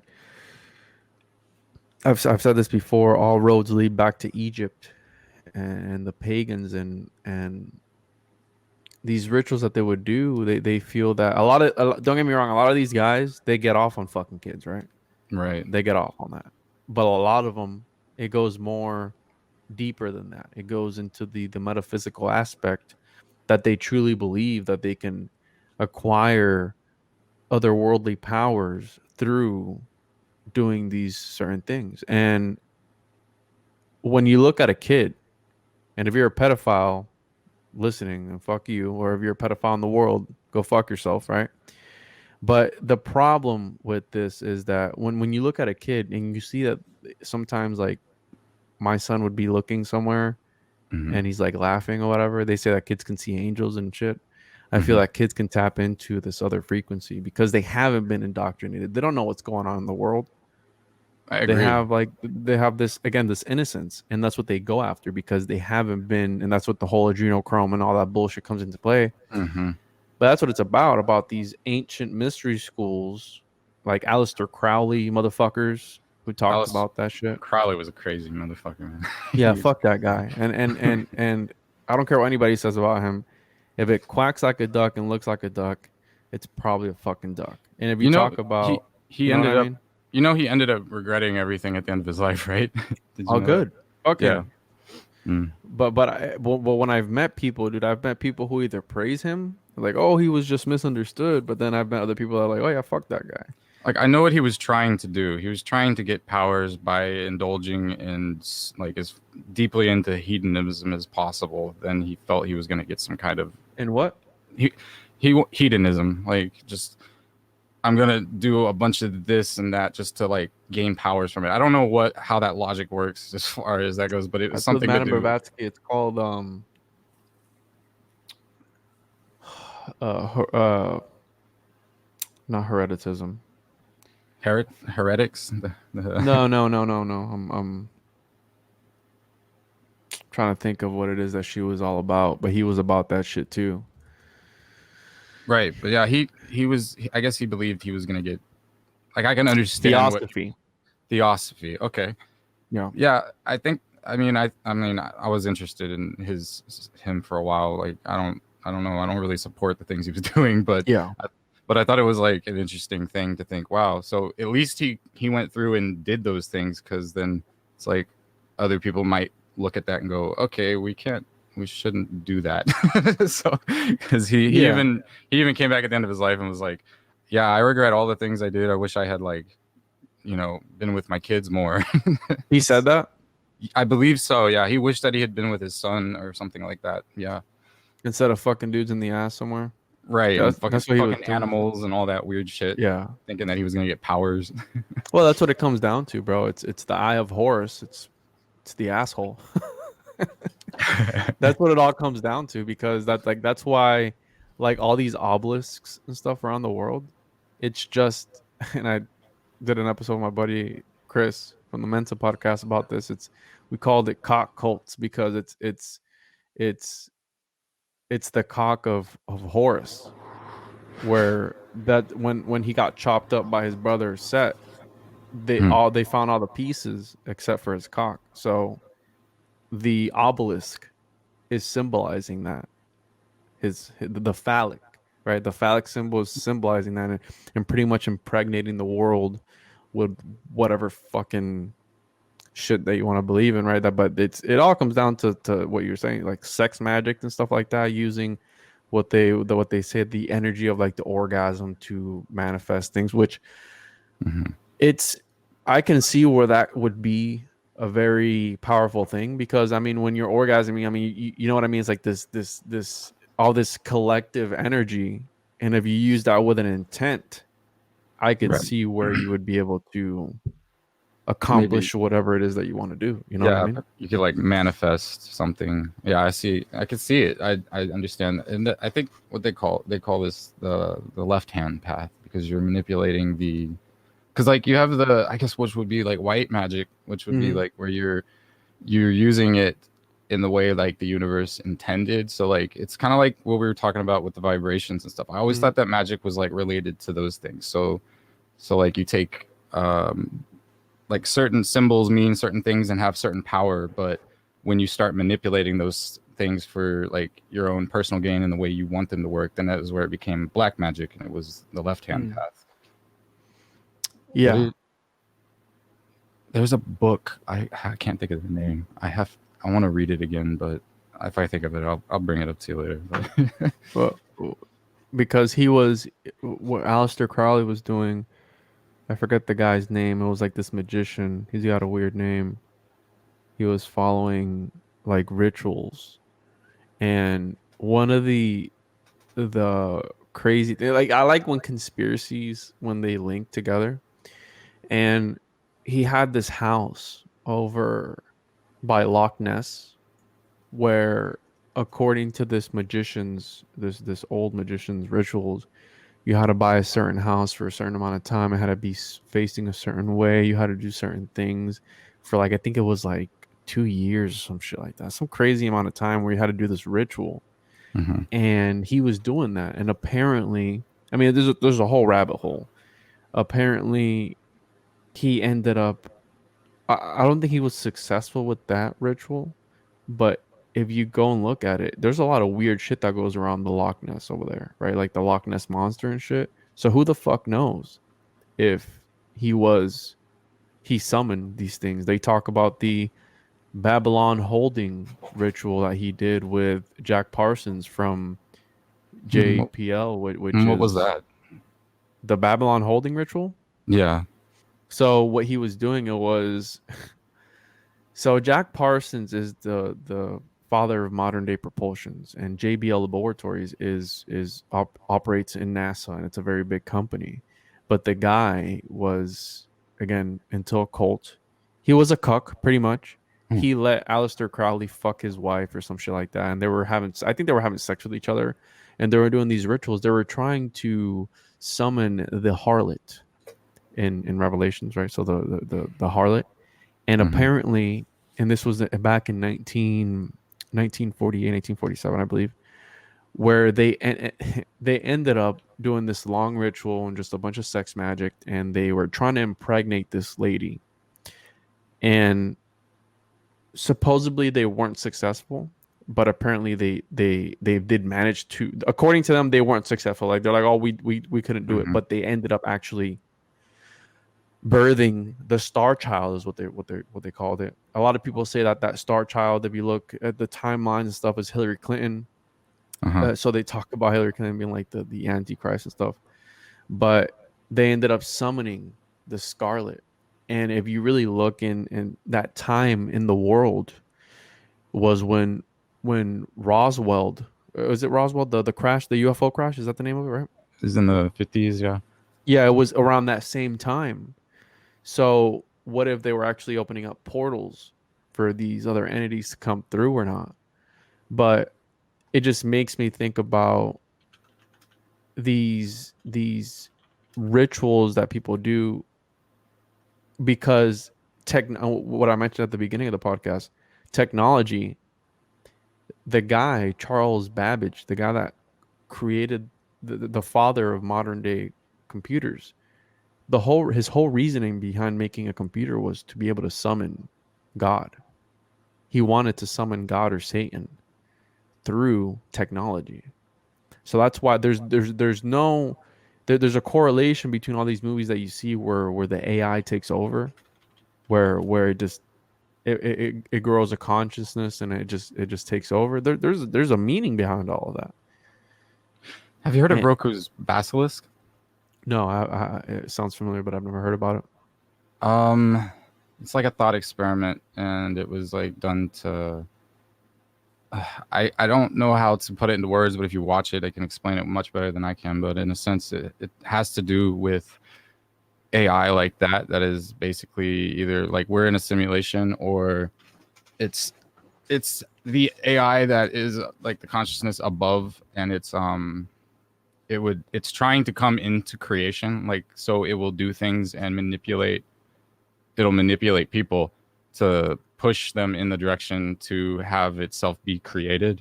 I've said this before, all roads lead back to Egypt. and the pagans and these rituals that they would do, they feel that don't get me wrong, a lot of these guys they get off on fucking kids, right? Right. They get off on that, but a lot of them it goes more deeper than that. It goes into the metaphysical aspect that they truly believe that they can acquire otherworldly powers through doing these certain things. And when you look at a kid, and if you're a pedophile listening, and fuck you, or if you're a pedophile in the world, go fuck yourself, right? But the problem with this is that when you look at a kid and you see that sometimes like my son would be looking somewhere Hmm. and he's like laughing or whatever, they say that kids can see angels and shit. I feel Hmm. like kids can tap into this other frequency because they haven't been indoctrinated. They don't know what's going on in the world. I They agree. have like they have this again this innocence, and that's what they go after because they haven't been, and that's what the whole adrenochrome and all that bullshit comes into play. Hmm. But that's what it's about these ancient mystery schools like Aleister Crowley motherfuckers who talked Alice about that shit. Crowley was a crazy motherfucker, man. Yeah, He was, fuck that guy. And I don't care what anybody says about him. If it quacks like a duck and looks like a duck, it's probably a fucking duck. And if you you know, talk he about, he you know what ended I up, mean? he ended up regretting everything at the end of his life, right? Did you All know that? good. Fuck Yeah. him. Mm. But when I've met people, dude, I've met people who either praise him, like, oh, he was just misunderstood. But then I've met other people that are like, oh yeah, fuck that guy. Like I know what he was trying to do. He was trying to get powers by indulging in like as deeply into hedonism as possible. Then he felt he was going to get some kind of And what? he hedonism, like just I'm gonna do a bunch of this and that just to like gain powers from it. I don't know how that logic works as far as that goes, but it was That's with something to Madame do. Blavatsky. It's called uh, uh not hereditism. Heretics. No. I'm trying to think of what it is that she was all about, but he was about that shit too. Right, but yeah, he was. I guess he believed he was gonna get. Like I can understand what Theosophy. theosophy. Okay, Yeah. yeah, I think. I was interested in him for a while. Like I don't know. I don't really support the things he was doing, Yeah. but I thought it was like an interesting thing to think. Wow, so at least he went through and did those things because then it's like other people might look at that and go, okay, we shouldn't do that. So because Yeah. he even came back at the end of his life and was like, yeah, I regret all the things I did. I wish I had like been with my kids more. He said that I believe so. Yeah, he wished that he had been with his son or something like that. Yeah, instead of fucking dudes in the ass somewhere. right. Yeah, And that's what he was fucking doing. animals and all that weird shit, Yeah. thinking that he was gonna get powers. Well, that's what it comes down to, bro. It's the eye of Horus. It's the asshole. That's what it all comes down to because that's why like all these obelisks and stuff around the world, it's just and I did an episode with my buddy Chris from the Mensa podcast about this. We called it cock cults because it's it's the cock of Horus, where that when he got chopped up by his brother Set, Hmm. they found all the pieces except for his cock. So the obelisk is symbolizing that the phallic, right? The phallic symbol is symbolizing that and pretty much impregnating the world with whatever fucking shit that you want to believe in, right? That, but it all comes down to what you're saying, like sex magic and stuff like that, using what they say the energy of like the orgasm to manifest things, which Hmm. it's I can see where that would be a very powerful thing because I mean when you're orgasming, I mean you know what I mean. It's like this all this collective energy, and if you use that with an intent, I could Right. see where you would be able to Maybe. accomplish whatever it is that you want to do. You know what I Yeah, mean? you could like manifest something. Yeah, I see. I can see it. I understand. And I think what they call this the left hand path because you're manipulating the because like you have the I guess which would be like white magic, which would be Mm-hmm. like where you're using it in the way like the universe intended. So like it's kind of like what we were talking about with the vibrations and stuff. I always Mm-hmm. thought that magic was like related to those things. So like you take like certain symbols mean certain things and have certain power, but when you start manipulating those things for like your own personal gain and the way you want them to work, then that is where it became black magic, and it was the left hand Mm. path. But Yeah. there's a book, I can't think of the name. I want to read it again, but if I think of it, I'll bring it up to you later. But Well, because he was what Aleister Crowley was doing. I forget the guy's name. It was like this magician. He's got a weird name. He was following like rituals, and one of the crazy like I like when conspiracies when they link together. And he had this house over by Loch Ness where, according to this old magician's rituals, you had to buy a certain house for a certain amount of time. It had to be facing a certain way. You had to do certain things for like I think it was like 2 years or some shit like that. Some crazy amount of time where you had to do this ritual. Mhm. And he was doing that. And apparently, I mean, there's a whole rabbit hole. Apparently, he ended up. I don't think he was successful with that ritual, but if you go and look at it, there's a lot of weird shit that goes around the Loch Ness over there, right? Like the Loch Ness monster and shit. So who the fuck knows if he summoned these things? They talk about the Babylon holding ritual that he did with Jack Parsons from what, JPL, which what was is that? the Babylon holding ritual. Yeah. So what he was doing it was so Jack Parsons is the father of modern day propulsions, and JBL Laboratories operates in NASA, and it's a very big company. But the guy was again into a cult. He was a cuck, pretty much. Hmm. He let Aleister Crowley fuck his wife or some shit like that, and I think they were having sex with each other, and they were doing these rituals. They were trying to summon the harlot in Revelations, right? So the harlot, and Mhm. apparently, and this was back in 1948, 1947, I believe, where they ended up doing this long ritual and just a bunch of sex magic, and they were trying to impregnate this lady, and supposedly they weren't successful, but apparently they did manage to, according to them, they weren't successful. Like they're like, oh, we couldn't do it, Mhm. but they ended up actually birthing the star child is what they called it. A lot of people say that that star child, if you look at the timelines and stuff, is Hillary Clinton. Uh-huh. So they talk about Hillary Clinton being like the antichrist and stuff, but they ended up summoning the Scarlet. And if you really look in that time in the world was when Roswell, is it Roswell, the crash, the UFO crash, is that the name of it, right? Is in the 50s, yeah. Yeah, it was around that same time. So what if they were actually opening up portals for these other entities to come through or not? But it just makes me think about these rituals that people do because what I mentioned at the beginning of the podcast, technology, the guy Charles Babbage, the guy that created the father of modern day computers, his whole reasoning behind making a computer was to be able to summon God. He wanted to summon God or Satan through technology. So that's why there's a correlation between all these movies that you see where the AI takes over, where it grows a consciousness and it just takes over. There's a meaning behind all of that. Have you heard of And Roku's Basilisk? no, it sounds familiar, but I've never heard about it. Um, it's like a thought experiment, and it was like done to. I don't know how to put it into words, but if you watch it, I can explain it much better than I can. But in a sense, it has to do with AI like that. That is basically either like we're in a simulation, or it's it's the AI that is like the consciousness above, and it's trying to come into creation, like so it will do things and it'll manipulate people to push them in the direction to have itself be created.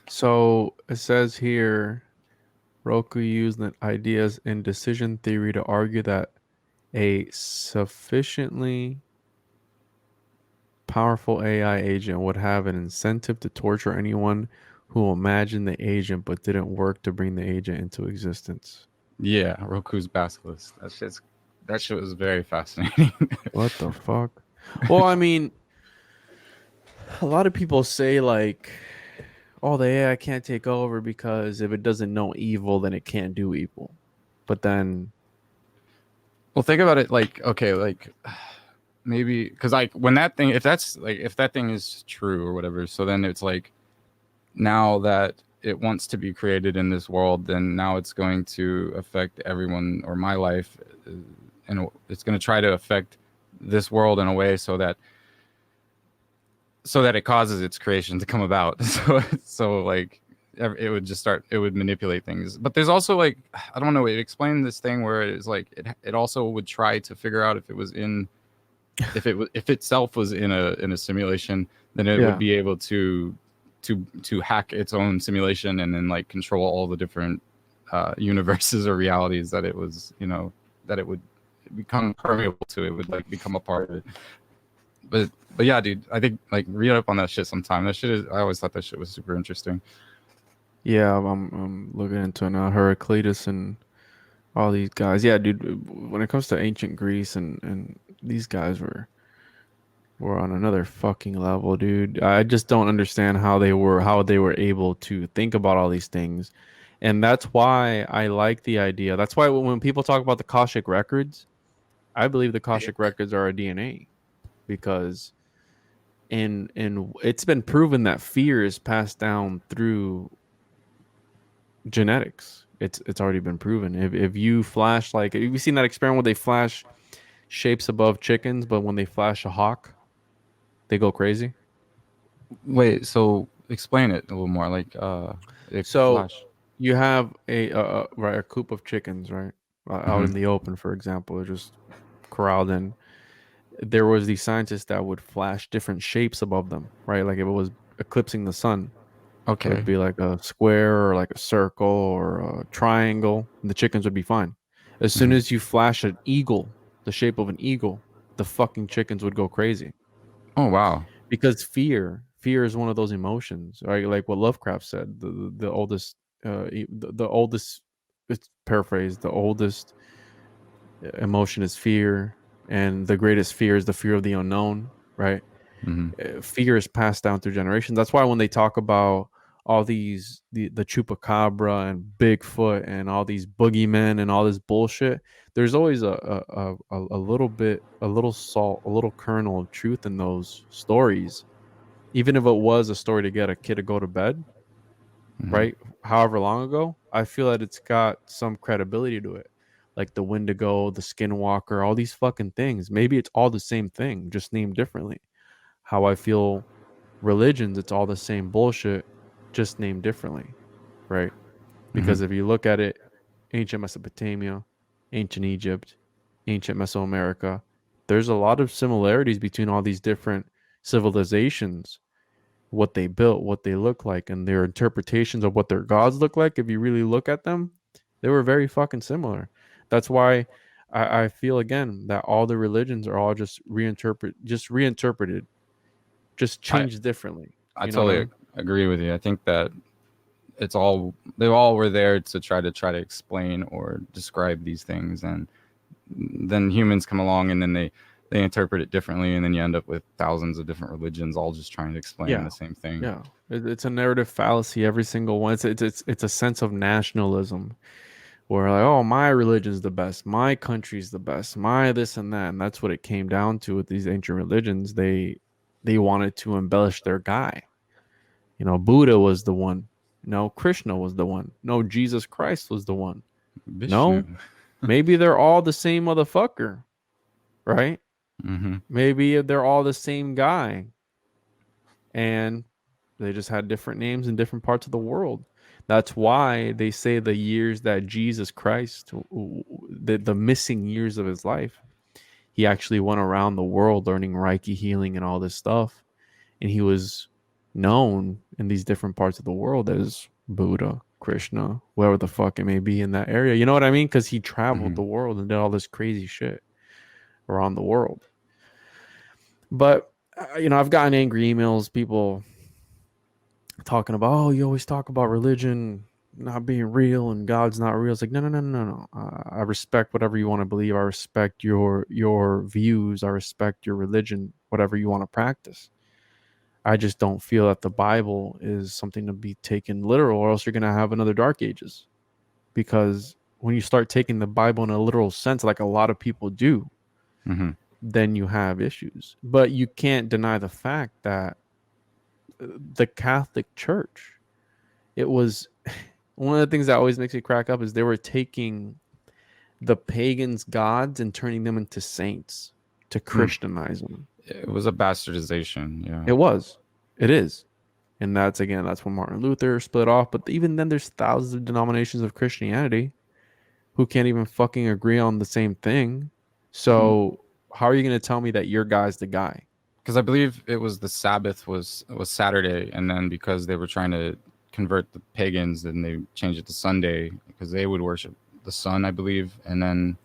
So it says here, Roku used the ideas in decision theory to argue that a sufficiently powerful AI agent would have an incentive to torture anyone who imagined the agent but didn't work to bring the agent into existence. Yeah, Roku's Basilisk. That shit was very fascinating. What the fuck? Well, I mean, a lot of people say like, "Oh, the AI can't take over because if it doesn't know evil, then it can't do evil." But then, Well, think about it like, okay, like maybe because like when that thing, if that thing is true or whatever, so then it's like now that it wants to be created in this world, then now it's going to affect everyone or my life, and it's going to try to affect this world in a way so that it causes its creation to come about. So like it would just start, it would manipulate things. But there's also like, I don't know, it explained this thing where it is like it also would try to figure out if it was in, if itself was in a simulation, then it would yeah, be able to hack its own simulation and then like control all the different universes or realities that it was, that it would become permeable to. It would like become a part of it. But yeah, dude, I think like read up on that shit sometime. That shit is, I always thought that shit was super interesting. yeah, I'm looking into it now. Heraclitus and all these guys. Yeah, dude. When it comes to ancient Greece and these guys were on another fucking level, dude. I just don't understand how they were able to think about all these things. And that's why I like the idea. That's why when people talk about the Akashic records, I believe the Akashic records are a DNA because in it's been proven that fear is passed down through genetics. It's already been proven. If you flash like, have you seen that experiment where they flash shapes above chickens, but when they flash a hawk, they go crazy? Wait, so explain it a little more. Like, it So flash. you have a coop of chickens, right? Out Mm-hmm. in the open, for example, they're just corralled in. There was these scientists that would flash different shapes above them, right? Like if it was eclipsing the sun, it would Okay. be like a square or like a circle or a triangle, and the chickens would be fine. As soon Mm-hmm. as you flash an eagle, the shape of an eagle, the fucking chickens would go crazy Oh wow. because fear is one of those emotions, right? Like what Lovecraft said, the oldest, the oldest, it's paraphrased, the oldest emotion is fear, and the greatest fear is the fear of the unknown, right? Mm-hmm. Fear is passed down through generations. That's why when they talk about all these the chupacabra and Bigfoot and all these boogeymen and all this bullshit, there's always a little bit, a little salt, a little kernel of truth in those stories. Even if it was a story to get a kid to go to bed, Mm-hmm. right? However long ago, I feel that it's got some credibility to it. Like the Wendigo, the Skinwalker, all these fucking things. Maybe it's all the same thing, just named differently. How I feel religions, it's all the same bullshit, just named differently, right? Mm-hmm. Because if you look at it, ancient Mesopotamia, ancient Egypt, ancient Mesoamerica, there's a lot of similarities between all these different civilizations, what they built, what they look like, and their interpretations of what their gods look like. If you really look at them, they were very fucking similar. That's why I feel again that all the religions are all just reinterpreted, just I changed differently. I You know what I totally mean? agree with you. I think that they all were there to try to explain or describe these things, and then humans come along and then they interpret it differently, and then you end up with thousands of different religions all just trying to explain Yeah, the same thing. yeah. It's a narrative fallacy. Every single one. It's a sense of nationalism where like, oh, my religion's the best, my country's the best, my this and that, and that's what it came down to with these ancient religions. They wanted to embellish their guy. You know, Buddha was the one. No, Krishna was the one. No, Jesus Christ was the one. Vishnu. No, maybe they're all the same motherfucker, right? Mm-hmm. Maybe they're all the same guy, and they just had different names in different parts of the world. That's why they say the years that Jesus Christ, the missing years of his life, he actually went around the world learning Reiki healing and all this stuff. And he was known in these different parts of the world as Buddha, Krishna, whatever the fuck it may be in that area. You know what I mean? Because he traveled Mm-hmm. the world and did all this crazy shit around the world. But I've gotten angry emails, people talking about, oh, you always talk about religion not being real and God's not real. It's like, no, no, no, no, no. I respect whatever you want to believe. I respect your views. I respect your religion, whatever you want to practice. I just don't feel that the Bible is something to be taken literal, or else you're going to have another Dark Ages. Because when you start taking the Bible in a literal sense, like a lot of people do, Mm-hmm. then you have issues. But you can't deny the fact that the Catholic Church, it was one of the things that always makes me crack up is they were taking the pagans' gods and turning them into saints to Mm. Christianize them. It was a bastardization. Yeah. It was. It is. And that's when Martin Luther split off. But even then, there's thousands of denominations of Christianity who can't even fucking agree on the same thing. So how are you going to tell me that your guy's the guy? Because I believe it was the Sabbath was Saturday, and then because they were trying to convert the pagans, then they changed it to Sunday because they would worship the sun, I believe, and then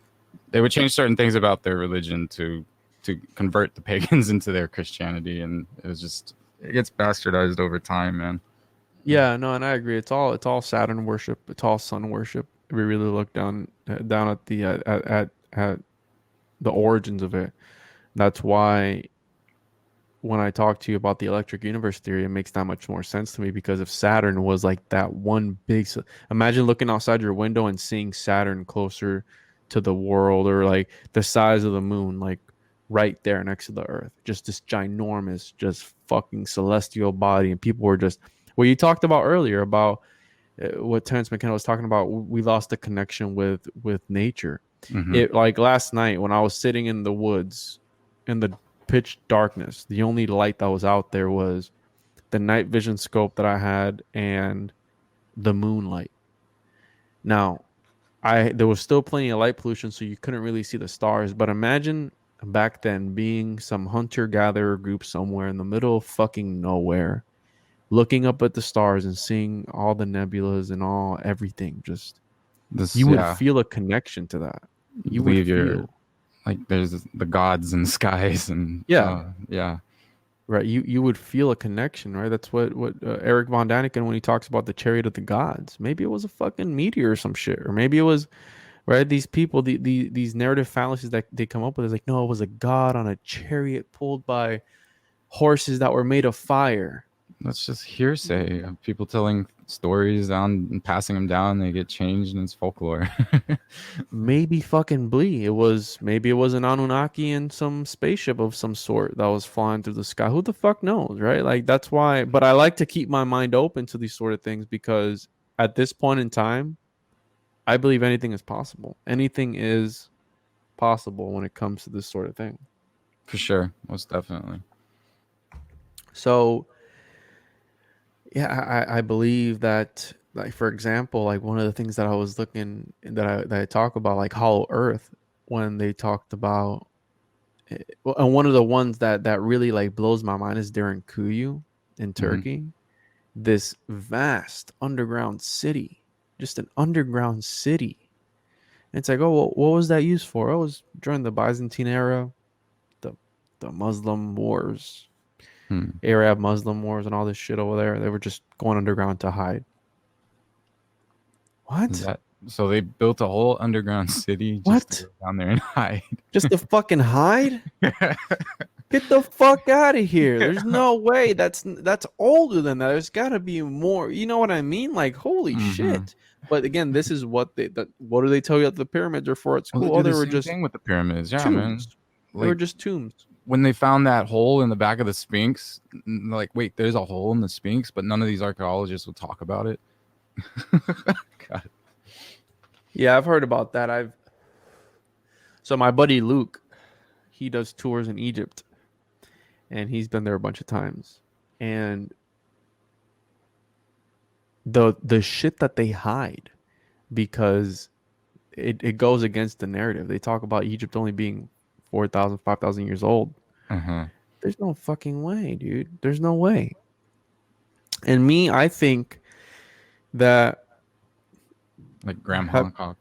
they would change certain things about their religion to convert the pagans into their Christianity, and it gets bastardized over time, man. Yeah, no, and I agree. It's all Saturn worship. It's all sun worship. If we really look down at the at the origins of it. That's why when I talk to you about the electric universe theory, it makes that much more sense to me because if Saturn was like that one big, imagine looking outside your window and seeing Saturn closer to the world or like the size of the moon, like right there next to the Earth, just this ginormous, just fucking celestial body. And people were just, what you talked about earlier about what Terrence McKenna was talking about, we lost the connection with nature. Mm-hmm. It like last night when I was sitting in the woods in the pitch darkness, the only light that was out there was the night vision scope that I had and the moonlight. Now, I there was still plenty of light pollution, so you couldn't really see the stars. But imagine back then being some hunter gatherer group somewhere in the middle of fucking nowhere, looking up at the stars and seeing all the nebulas and all everything. Just This, you would yeah, feel a connection to that. you You would believe you're feel, like there's the gods in the skies, and yeah, yeah, right. You would feel a connection, right? That's what Eric von Daniken when he talks about the chariot of the gods. Maybe it was a fucking meteor or some shit, or maybe it was right. These people, these narrative fallacies that they come up with is like, no, it was a god on a chariot pulled by horses that were made of fire. that's just hearsay of people telling stories down and passing them down. They get changed, and it's folklore. Maybe fucking Blee. Maybe it was an Anunnaki in some spaceship of some sort that was flying through the sky. Who the fuck knows, right? Like that's why. But I like to keep my mind open to these sort of things because at this point in time, I believe anything is possible. Anything is possible when it comes to this sort of thing. For sure, most definitely. So yeah, I believe that like for example, like one of the things that I was looking that I talk about like Hollow Earth when they talked about and one of the ones that really like blows my mind is during Kuyu in Hmm. Turkey, this vast underground city, just an underground city. And it's like, oh, well, what was that used for? Oh, it was during the Byzantine era, the the Muslim wars, Hmm. Arab Muslim wars, and all this shit over there. They were just going underground to hide. Is What? that so? They built a whole underground city just to What? go down there and hide. Just to fucking hide? Get the fuck out of here. There's no way. That's older than that. There's got to be more. You know what I mean? Like holy Hmm. shit. But again, this is what do they tell you that the pyramids are for at Well, they school? Oh, do they the were same just thing with the pyramids. Yeah, man. tombs. They were Like just tombs. when they found that hole in the back of the Sphinx, like, wait, there's a hole in the Sphinx, but none of these archaeologists would talk about it. God. Yeah, I've heard about that. I've so my buddy Luke, he does tours in Egypt and he's been there a bunch of times. And the shit that they hide because it goes against the narrative. They talk about Egypt only being 4,000, 5,000 years old. Uh-huh. There's no fucking way, dude. There's no way. And me, I think that Like Graham have, Hancock.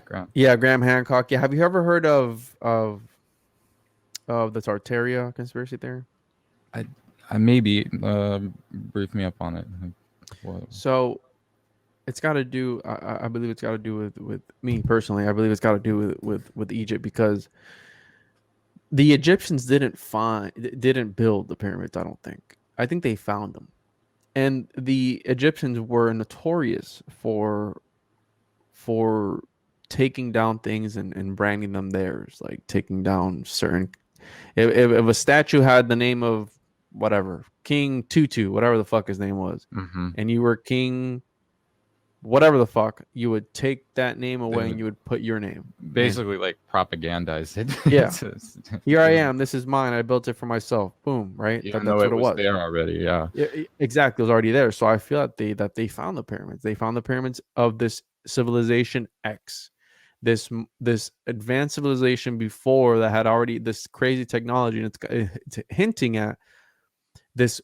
Graham. yeah, Graham Hancock. Yeah, have you ever heard of the Tartaria conspiracy theory? I I maybe brief me up on it. Like, what? So it's got to do. I believe it's got to do with me personally. I believe it's got to do with Egypt because the Egyptians didn't build the pyramids. I don't think. I think they found them, and the Egyptians were notorious for taking down things and branding them theirs, like taking down certain. If a statue had the name of whatever King Tutu, whatever the fuck his name was, Mm-hmm. and you were King whatever the fuck, you would take that name They away and would you would put your name. And basically like propagandize it. yeah, here I Give them, am. This is mine. I built it for myself. Boom. Right. even though That's what it it was was. there already. Yeah. Yeah, exactly. It was already there. So I feel that they found the pyramids. They found the pyramids of this civilization X, this advanced civilization before that had already this crazy technology, and it's hinting at this.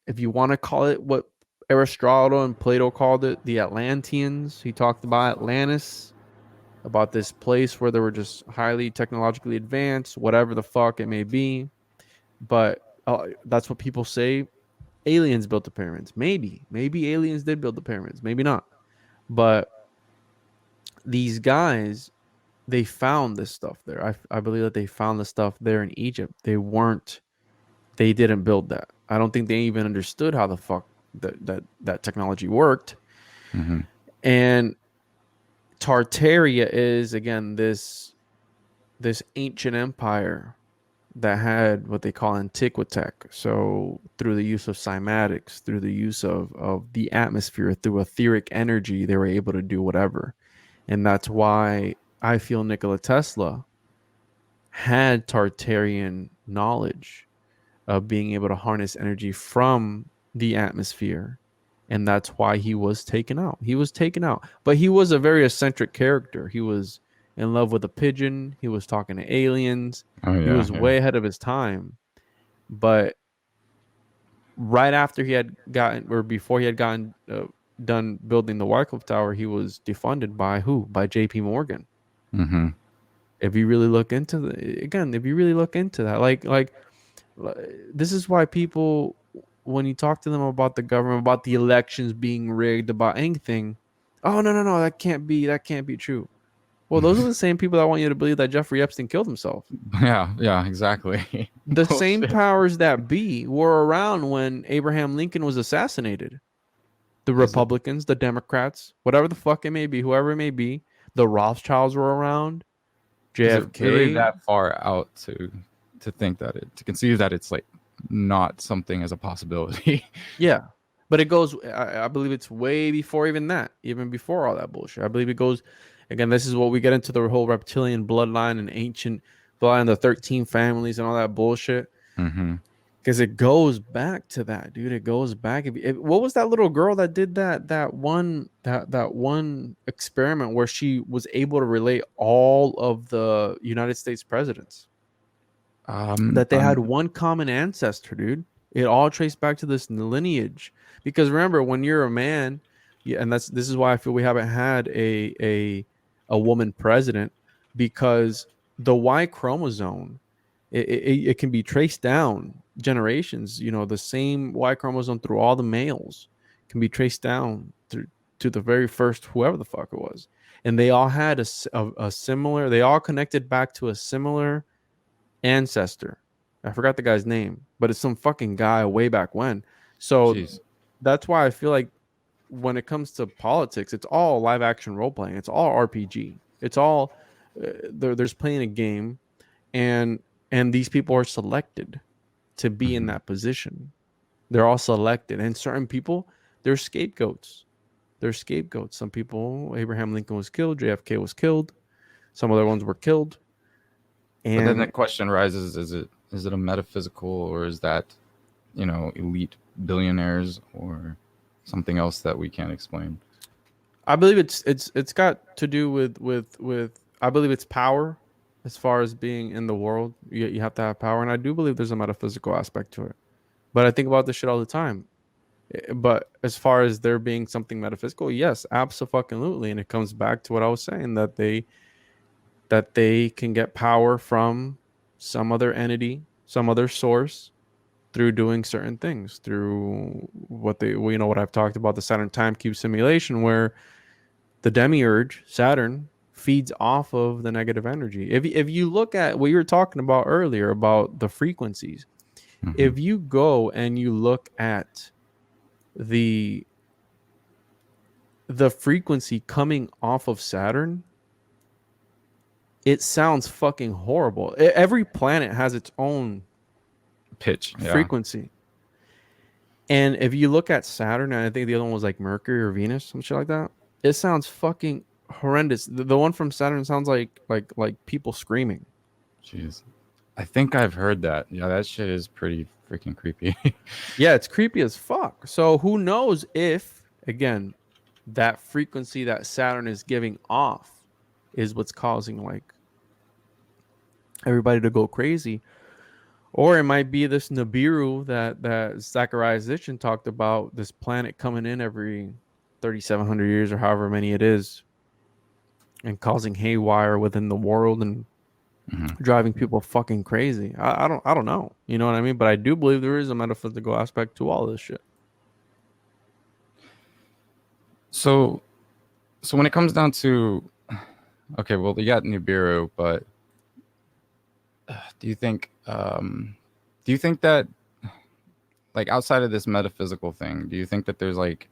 If you want to call it what Aristotle and Plato called it, the Atlanteans. He talked about Atlantis, about this place where they were just highly technologically advanced, whatever the fuck it may be. But that's what people say. Aliens built the pyramids. Maybe aliens did build the pyramids. Maybe not. But these guys, they found this stuff there. I believe that they found the stuff there in Egypt. They didn't build that. I don't think they even understood how the fuck that technology worked. Mm-hmm. And Tartaria is again this ancient empire that had what they call antiquitech. So through the use of cymatics, through the use of the atmosphere, through etheric energy, they were able to do whatever. And that's why I feel Nikola Tesla had Tartarian knowledge of being able to harness energy from the atmosphere. And that's why he was taken out. He was taken out. But he was a very eccentric character. He was in love with a pigeon. He was talking to aliens. Oh He yeah, was yeah. way ahead of his time. But right after he had gotten, or before he had gotten done building the Wycliffe Tower, he was defunded by who? By J.P. Morgan. Mm-hmm. If you really look into again, if you really look into that, like this is why people, when you talk to them about the government, about the elections being rigged, about anything, oh no, that can't be true. Well, those are the same people that want you to believe that Jeffrey Epstein killed himself. Yeah, yeah, exactly. The same Bullshit. powers that be were around when Abraham Lincoln was assassinated. The Is it? Republicans, the Democrats, whatever the fuck it may be, whoever it may be, the Rothschilds were around, Is it really JFK. that far out to think that to conceive that it's like not something as a possibility? Yeah. But it goes, I believe it's way before even that, even before all that bullshit. I believe it goes, again, this is what we get into the whole reptilian bloodline and ancient bloodline, the 13 families and all that bullshit. Mm-hmm. Because it goes back to that, dude. It goes back. What was that little girl that did that one experiment where she was able to relate all of the United States presidents? That they had Um, one common ancestor, dude. It all traced back to this lineage. Because remember, when you're a man, yeah, and this is why I feel we haven't had a woman president, because the Y chromosome, it can be traced down generations. You know, the same Y chromosome through all the males can be traced down through to the very first whoever the fuck it was, and they all had a similar. They all connected back to a similar ancestor. I forgot the guy's name, but it's some fucking guy way back when. So Jeez. that's why I feel like when it comes to politics, it's all live action role playing. It's all RPG. It's all there's playing a game, and these people are selected to be in Mm-hmm. that position. They're all selected, and certain people, they're scapegoats. They're scapegoats. Some people, Abraham Lincoln was killed, JFK was killed, some other ones were killed, But then the and question rises: is it a metaphysical, or is that elite billionaires, or something else that we can't explain? I believe it's got to do with I believe it's power as far as being in the world. You have to have power, and I do believe there's a metaphysical aspect to it. But I think about this shit all the time. But as far as there being something metaphysical, yes, absolutely, and it comes back to what I was saying, that they can get power from some other entity, some other source, through doing certain things, through what they, well, what I've talked about, the Saturn time cube simulation, where the demiurge, Saturn, feeds off of the negative energy. If you look at what you were talking about earlier about the frequencies, Hmm. if you go and you look at the frequency coming off of Saturn, it sounds fucking horrible. Every planet has its own Pitch. Yeah. frequency. And if you look at Saturn, and I think the other one was like Mercury or Venus, some shit like that, it sounds fucking horrendous. The one from Saturn sounds like people screaming. Jeez. I think I've heard that. Yeah, that shit is pretty freaking creepy. Yeah, it's creepy as fuck. So who knows if, again, that frequency that Saturn is giving off is what's causing like everybody to go crazy. Or it might be this Nibiru that Zacharias Sitchin talked about, this planet coming in every 3,700 years or however many it is, and causing haywire within the world and Mhm. driving people fucking crazy. I don't know. You know what I mean? But I do believe there is a metaphysical aspect to all this shit. So, so when it comes down to, okay, well, you got Nibiru, but do you think, do you think that, like, outside of this metaphysical thing, do you think that there's like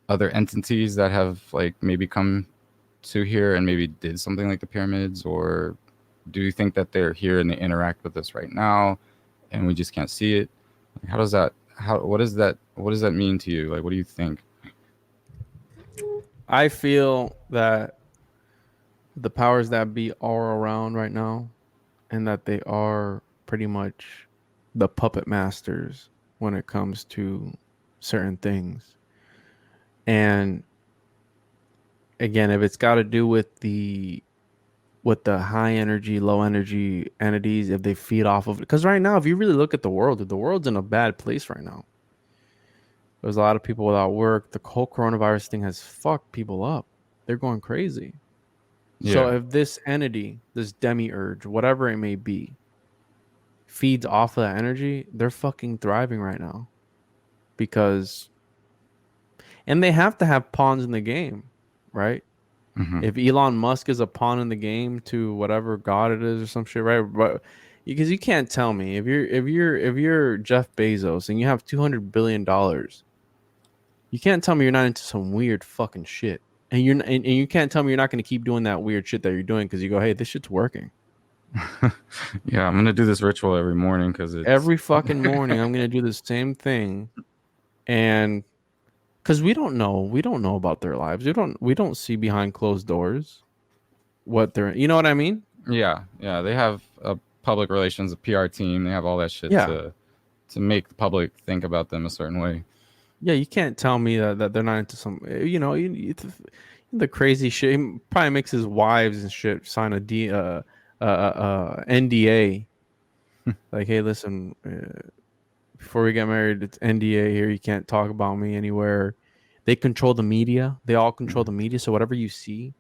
other entities that have like maybe come to here and maybe did something like the pyramids, or do you think that they're here and they interact with us right now and we just can't see it? Like, how does that, what does that mean to you? Like, what do you think? I feel that the powers that be are around right now, and that they are pretty much the puppet masters when it comes to certain things. And again, if it's got to do with the high energy, low energy entities, if they feed off of it, because right now, if you really look at the world's in a bad place right now. There's a lot of people without work. The whole coronavirus thing has fucked people up. They're going crazy. So Yeah. if this entity, this demiurge, whatever it may be, feeds off of that energy, they're fucking thriving right now. Because, and they have to have pawns in the game, right? Hmm. If Elon Musk is a pawn in the game to whatever god it is or some shit, right? But because you can't tell me, if you're Jeff Bezos and you have $200 billion, you can't tell me you're not into some weird fucking shit. And you can't tell me you're not going to keep doing that weird shit that you're doing because you go, hey, this shit's working. Yeah, I'm gonna do this ritual every morning because it's Every fucking morning, I'm going to do the same thing. And because we don't know about their lives. We don't see behind closed doors what they're, you know what I mean? yeah, they have a public relations, a PR team. They have all that shit Yeah. to make the public think about them a certain way. Yeah, you can't tell me that they're not into some, the crazy shit. He probably makes his wives and shit sign a NDA. Like, hey, listen, before we get married, it's NDA here. You can't talk about me anywhere. They control the media. They all control the media. So whatever you see,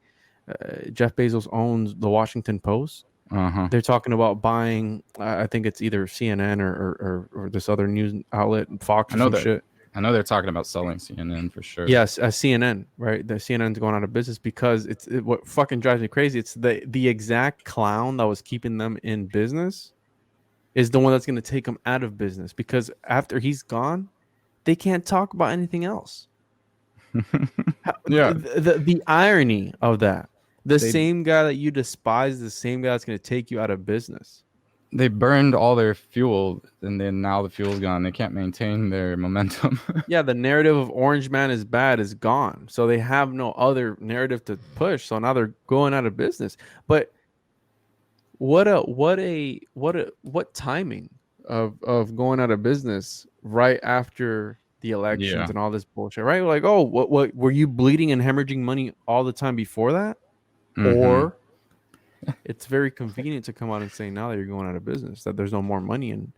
Jeff Bezos owns the Washington Post. Uh-huh. They're talking about buying. I think it's either CNN or this other news outlet, Fox I or know some that shit. I know they're talking about selling CNN for sure. Yes, CNN, right? The CNN's going out of business because what fucking drives me crazy. It's the exact clown that was keeping them in business is the one that's going to take them out of business because after he's gone, they can't talk about anything else. Yeah, The irony of that. The they same guy that you despise, the same guy that's going to take you out of business. they burned all their fuel, and then now the fuel's gone. They can't maintain their momentum. Yeah, the narrative of Orange Man is bad is gone. So they have no other narrative to push. So now they're going out of business. But what timing of going out of business right after the elections Yeah. and all this bullshit, right? Like, oh, what were you bleeding and hemorrhaging money all the time before that? Mm-hmm. Or it's very convenient to come out and say now that you're going out of business, that there's no more money in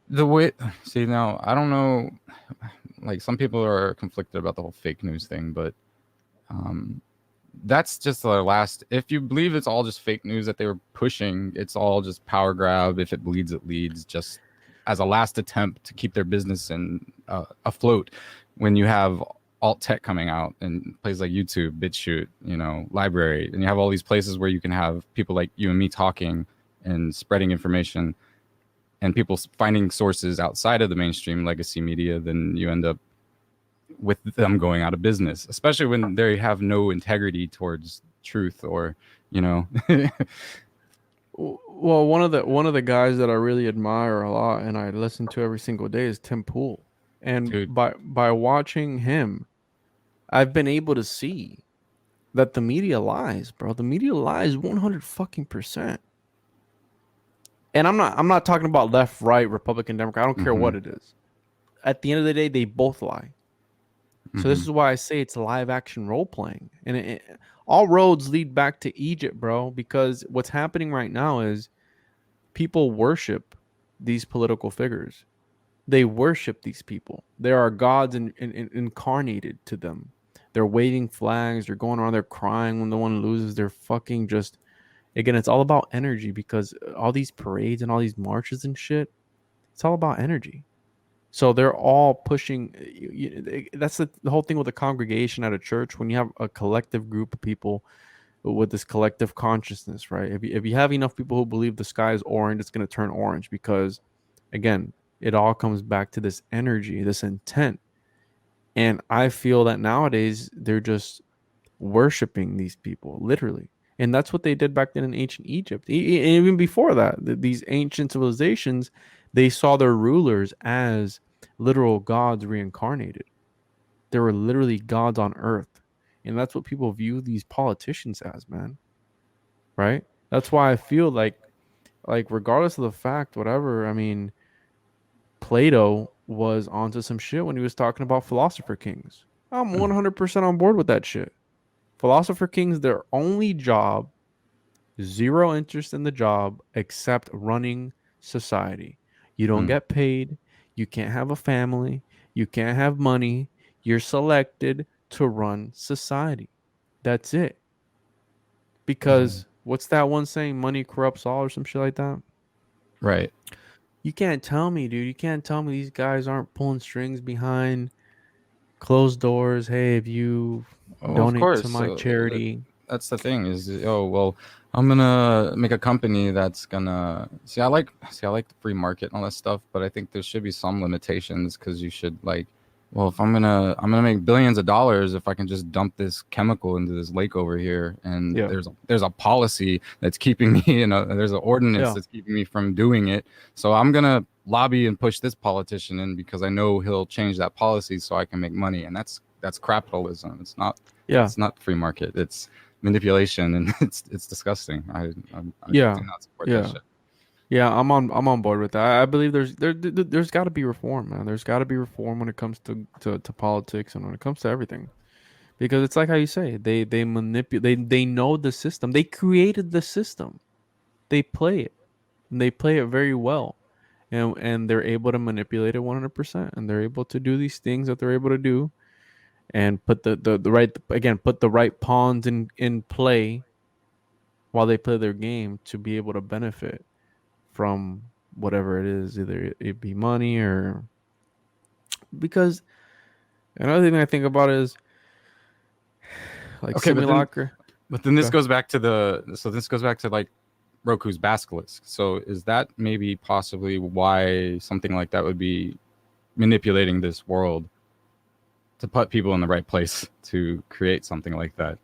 The way, see, now I don't know, like some people are conflicted about the whole fake news thing, but um that's just the last, if you believe it's all just fake news that they were pushing, it's all just power grab. If it bleeds, it leads. Just as a last attempt to keep their business and afloat. When you have alt tech coming out and places like YouTube, BitChute, Library, and you have all these places where you can have people like you and me talking and spreading information, and people finding sources outside of the mainstream legacy media, then you end up with them going out of business, especially when they have no integrity towards truth or, you know. Well, one of the guys that I really admire a lot and I listen to every single day is Tim Pool. And Dude. by watching him, I've been able to see that the media lies, bro. The media lies 100 fucking percent. And I'm not talking about left, right, Republican, Democrat. I don't care Mm-hmm. what it is. At the end of the day, they both lie. So this Mm-hmm. is why I say it's live action role playing, and all roads lead back to Egypt, bro. Because what's happening right now is people worship these political figures. They worship these people. There are gods incarnated to them. They're waving flags. They're going around. They're crying when the one loses. They're fucking just again. It's all about energy because all these parades and all these marches and shit. It's all about energy. So they're all pushing. That's the whole thing with a congregation at a church. When you have a collective group of people with this collective consciousness, right? If you have enough people who believe the sky is orange, it's going to turn orange because, again, it all comes back to this energy, this intent. And I feel that nowadays they're just worshiping these people, literally. And that's what they did back then in ancient Egypt. Even before that, these ancient civilizations, they saw their rulers as literal gods reincarnated. They were literally gods on earth. And that's what people view these politicians as, man. Right? That's why I feel like regardless of the fact, whatever, I mean, Plato was onto some shit when he was talking about philosopher kings. I'm 100% on board with that shit. Philosopher kings, their only job, zero interest in the job except running society. You don't Mm. get paid. You can't have a family. You can't have money. You're selected to run society. That's it. Mm. Because what's that one saying? Money corrupts all or some shit like that? Right. You can't tell me, dude. You can't tell me these guys aren't pulling strings behind closed doors. Hey, if you Oh, of donate to course. my charity. That's the thing is, oh well, I'm gonna make a company that's gonna see. I like the free market and all that stuff, but I think there should be some limitations because you should like, well, if I'm gonna make billions of dollars if I can just dump this chemical into this lake over here, and Yeah. there's a policy that's keeping me, there's an ordinance Yeah. that's keeping me from doing it. So I'm gonna lobby and push this politician in because I know he'll change that policy so I can make money, and that's capitalism. Yeah. It's not free market. It's manipulation, and it's disgusting. I do Yeah. not support that Yeah. shit. Yeah, I'm on board with that. I believe there's got to be reform, man. There's got to be reform when it comes to politics and when it comes to everything. Because it's like how you say, they manipulate they know the system. They created the system. They play it. And they play it very well. And they're able to manipulate it 100%, and they're able to do these things that they're able to do and put the right, again, put the right pawns in play while they play their game to be able to benefit from whatever it is, either it be money or because another thing I think about is like Okay, simulacra. but then this Okay. goes back to like Roku's Basilisk. So is that maybe possibly why something like that would be manipulating this world to put people in the right place to create something like that?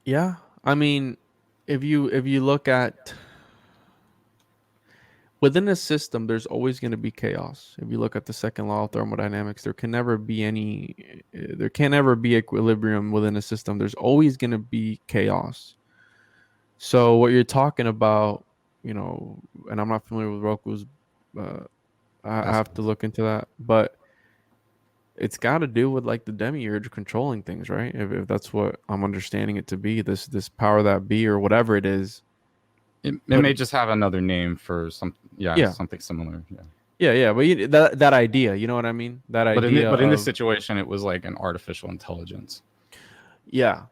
Yeah, I mean, if you look at within a system, there's always going to be chaos. If you look at the second law of thermodynamics, there can never be equilibrium within a system. There's always going to be chaos. So what you're talking about, and I'm not familiar with Roku's, uh, I have to Basilisk. look into that, but it's got to do with like the demiurge controlling things, right? If that's what I'm understanding it to be, this power that be or whatever it is. It But may just have another name for yeah, something similar. Yeah. yeah. But that idea, you know what I mean? That idea But in this of situation, it was like an artificial intelligence. yeah.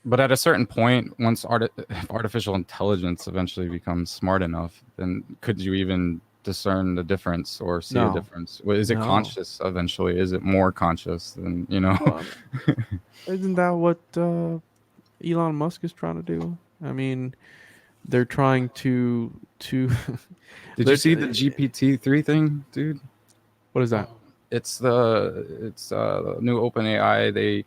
But at a certain point, once if artificial intelligence eventually becomes smart enough, then could you even discern the difference or see a No, difference? Is it no. conscious eventually? Is it more conscious than, you know? Well, I mean, isn't that what Elon Musk is trying to do? I mean, they're trying to Did you they're see the GPT-3 thing, dude? what is that? It's the new OpenAI.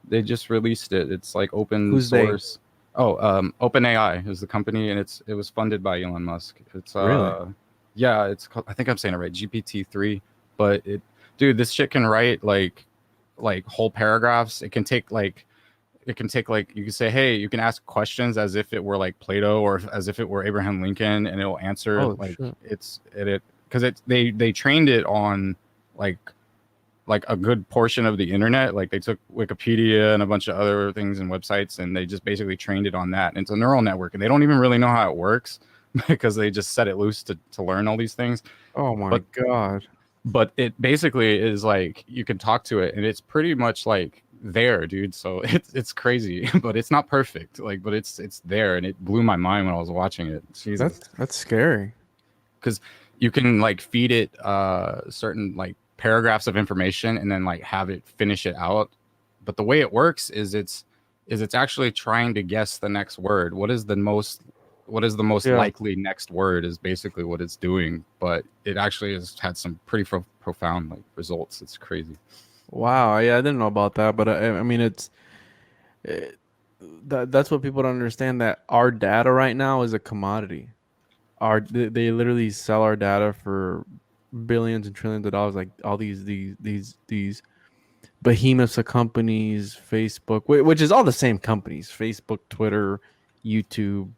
They just released it. It's like open Who's they? source. Oh, OpenAI is the company, and it was funded by Elon Musk. It's Really? yeah, it's called, I think I'm saying it right, GPT-3. But dude, this shit can write like whole paragraphs. It can take like you can say, hey, you can ask questions as if it were like Plato or as if it were Abraham Lincoln, and it'll answer Oh like shit. it because they trained it on like a good portion of the internet. Like they took Wikipedia and a bunch of other things and websites, and they just basically trained it on that. And it's a neural network, and they don't even really know how it works because they just set it loose to learn all these things. Oh my But god. but it basically is like you can talk to it, and it's pretty much like there, dude. So it's crazy, but it's not perfect. Like, but it's there, and it blew my mind when I was watching it. Jesus, That's scary. because you can like feed it certain like paragraphs of information and then like have it finish it out. But the way it works is it's actually trying to guess the next word. What is the most Yeah. likely next word is basically what it's doing. But it actually has had some pretty profound like results. It's crazy. Wow. Yeah, I didn't know about that, but I mean, it, that's what people don't understand, that our data right now is a commodity. They literally sell our data for billions and trillions of dollars, like all these behemoths of companies, Facebook, which is all the same companies, Facebook, Twitter, YouTube,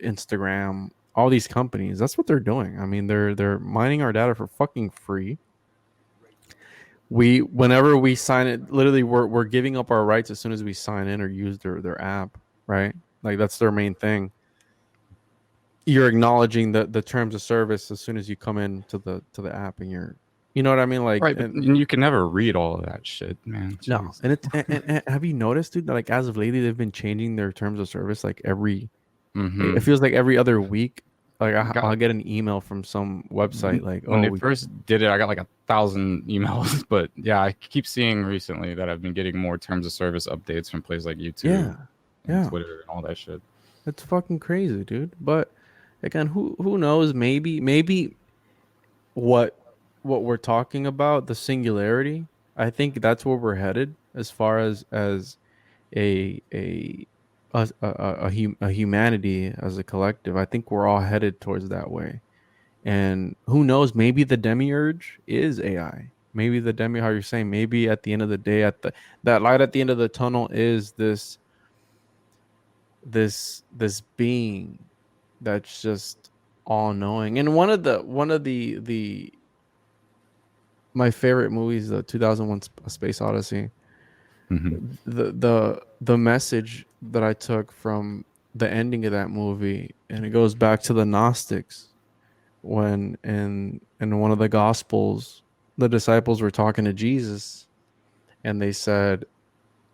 Instagram, all these companies. That's what they're doing. I mean, they're mining our data for fucking free. Whenever we sign it, literally we're giving up our rights as soon as we sign in or use their app, right? Like that's their main thing. You're acknowledging the terms of service as soon as you come into the app, and you know what I mean? Like, Right, but and you can never read all of that shit, man. no, Jeez. and it's and have you noticed, dude, that like as of lately they've been changing their terms of service like every, it Mm-hmm. feels like every other week. Like Got I'll get an email from some website like, when oh, they first did it, I got like 1,000 emails. But yeah, I keep seeing recently that I've been getting more terms of service updates from places like YouTube yeah, and yeah, Twitter and all that shit. it's fucking crazy, dude. But again, who knows? Maybe what we're talking about, the singularity. I think that's where we're headed as far as a a a humanity as a collective. I think we're all headed towards that way. And who knows, maybe the demiurge is AI. Maybe the demi, how you're saying, maybe at the end of the day, at the that light at the end of the tunnel is this being that's just all knowing. And one of the my favorite movies, the 2001 A Space Odyssey, Hmm. the message that I took from the ending of that movie, and it goes back to the Gnostics, when in one of the gospels the disciples were talking to Jesus, and they said,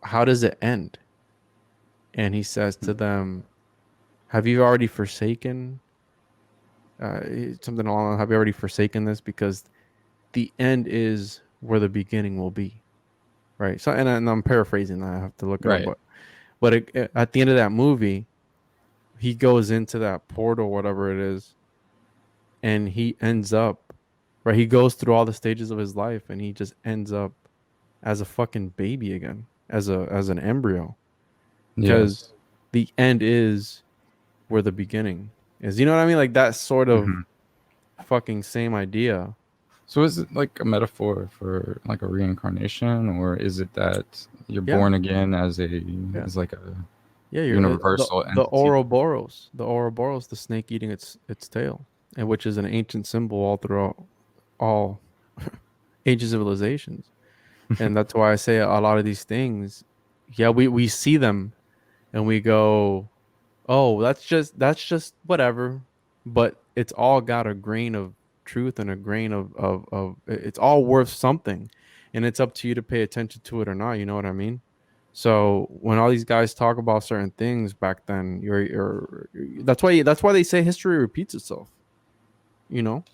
how does it end? And he says to them, have you already forsaken something along, have you already forsaken this, because the end is where the beginning will be, right? So, and I'm paraphrasing that, I have to look it up, Right. but at the end of that movie, he goes into that portal, whatever it is, and he ends up, right, he goes through all the stages of his life, and he just ends up as a fucking baby again, as an embryo, Yes. because the end is where the beginning is. You know what I mean? Like that sort of Hmm. fucking same idea. So is it like a metaphor for like a reincarnation, or is it that you're Yeah, born again yeah, as like a yeah. You're universal the entity? Ouroboros, the snake eating its tail, and which is an ancient symbol all throughout all ancient civilizations. And that's why I say a lot of these things, yeah, we see them and we go, oh, that's just whatever. But it's all got a grain of truth and a grain of it's all worth something. And it's up to you to pay attention to it or not. You know what I mean? So when all these guys talk about certain things back then, that's why they say history repeats itself. You know,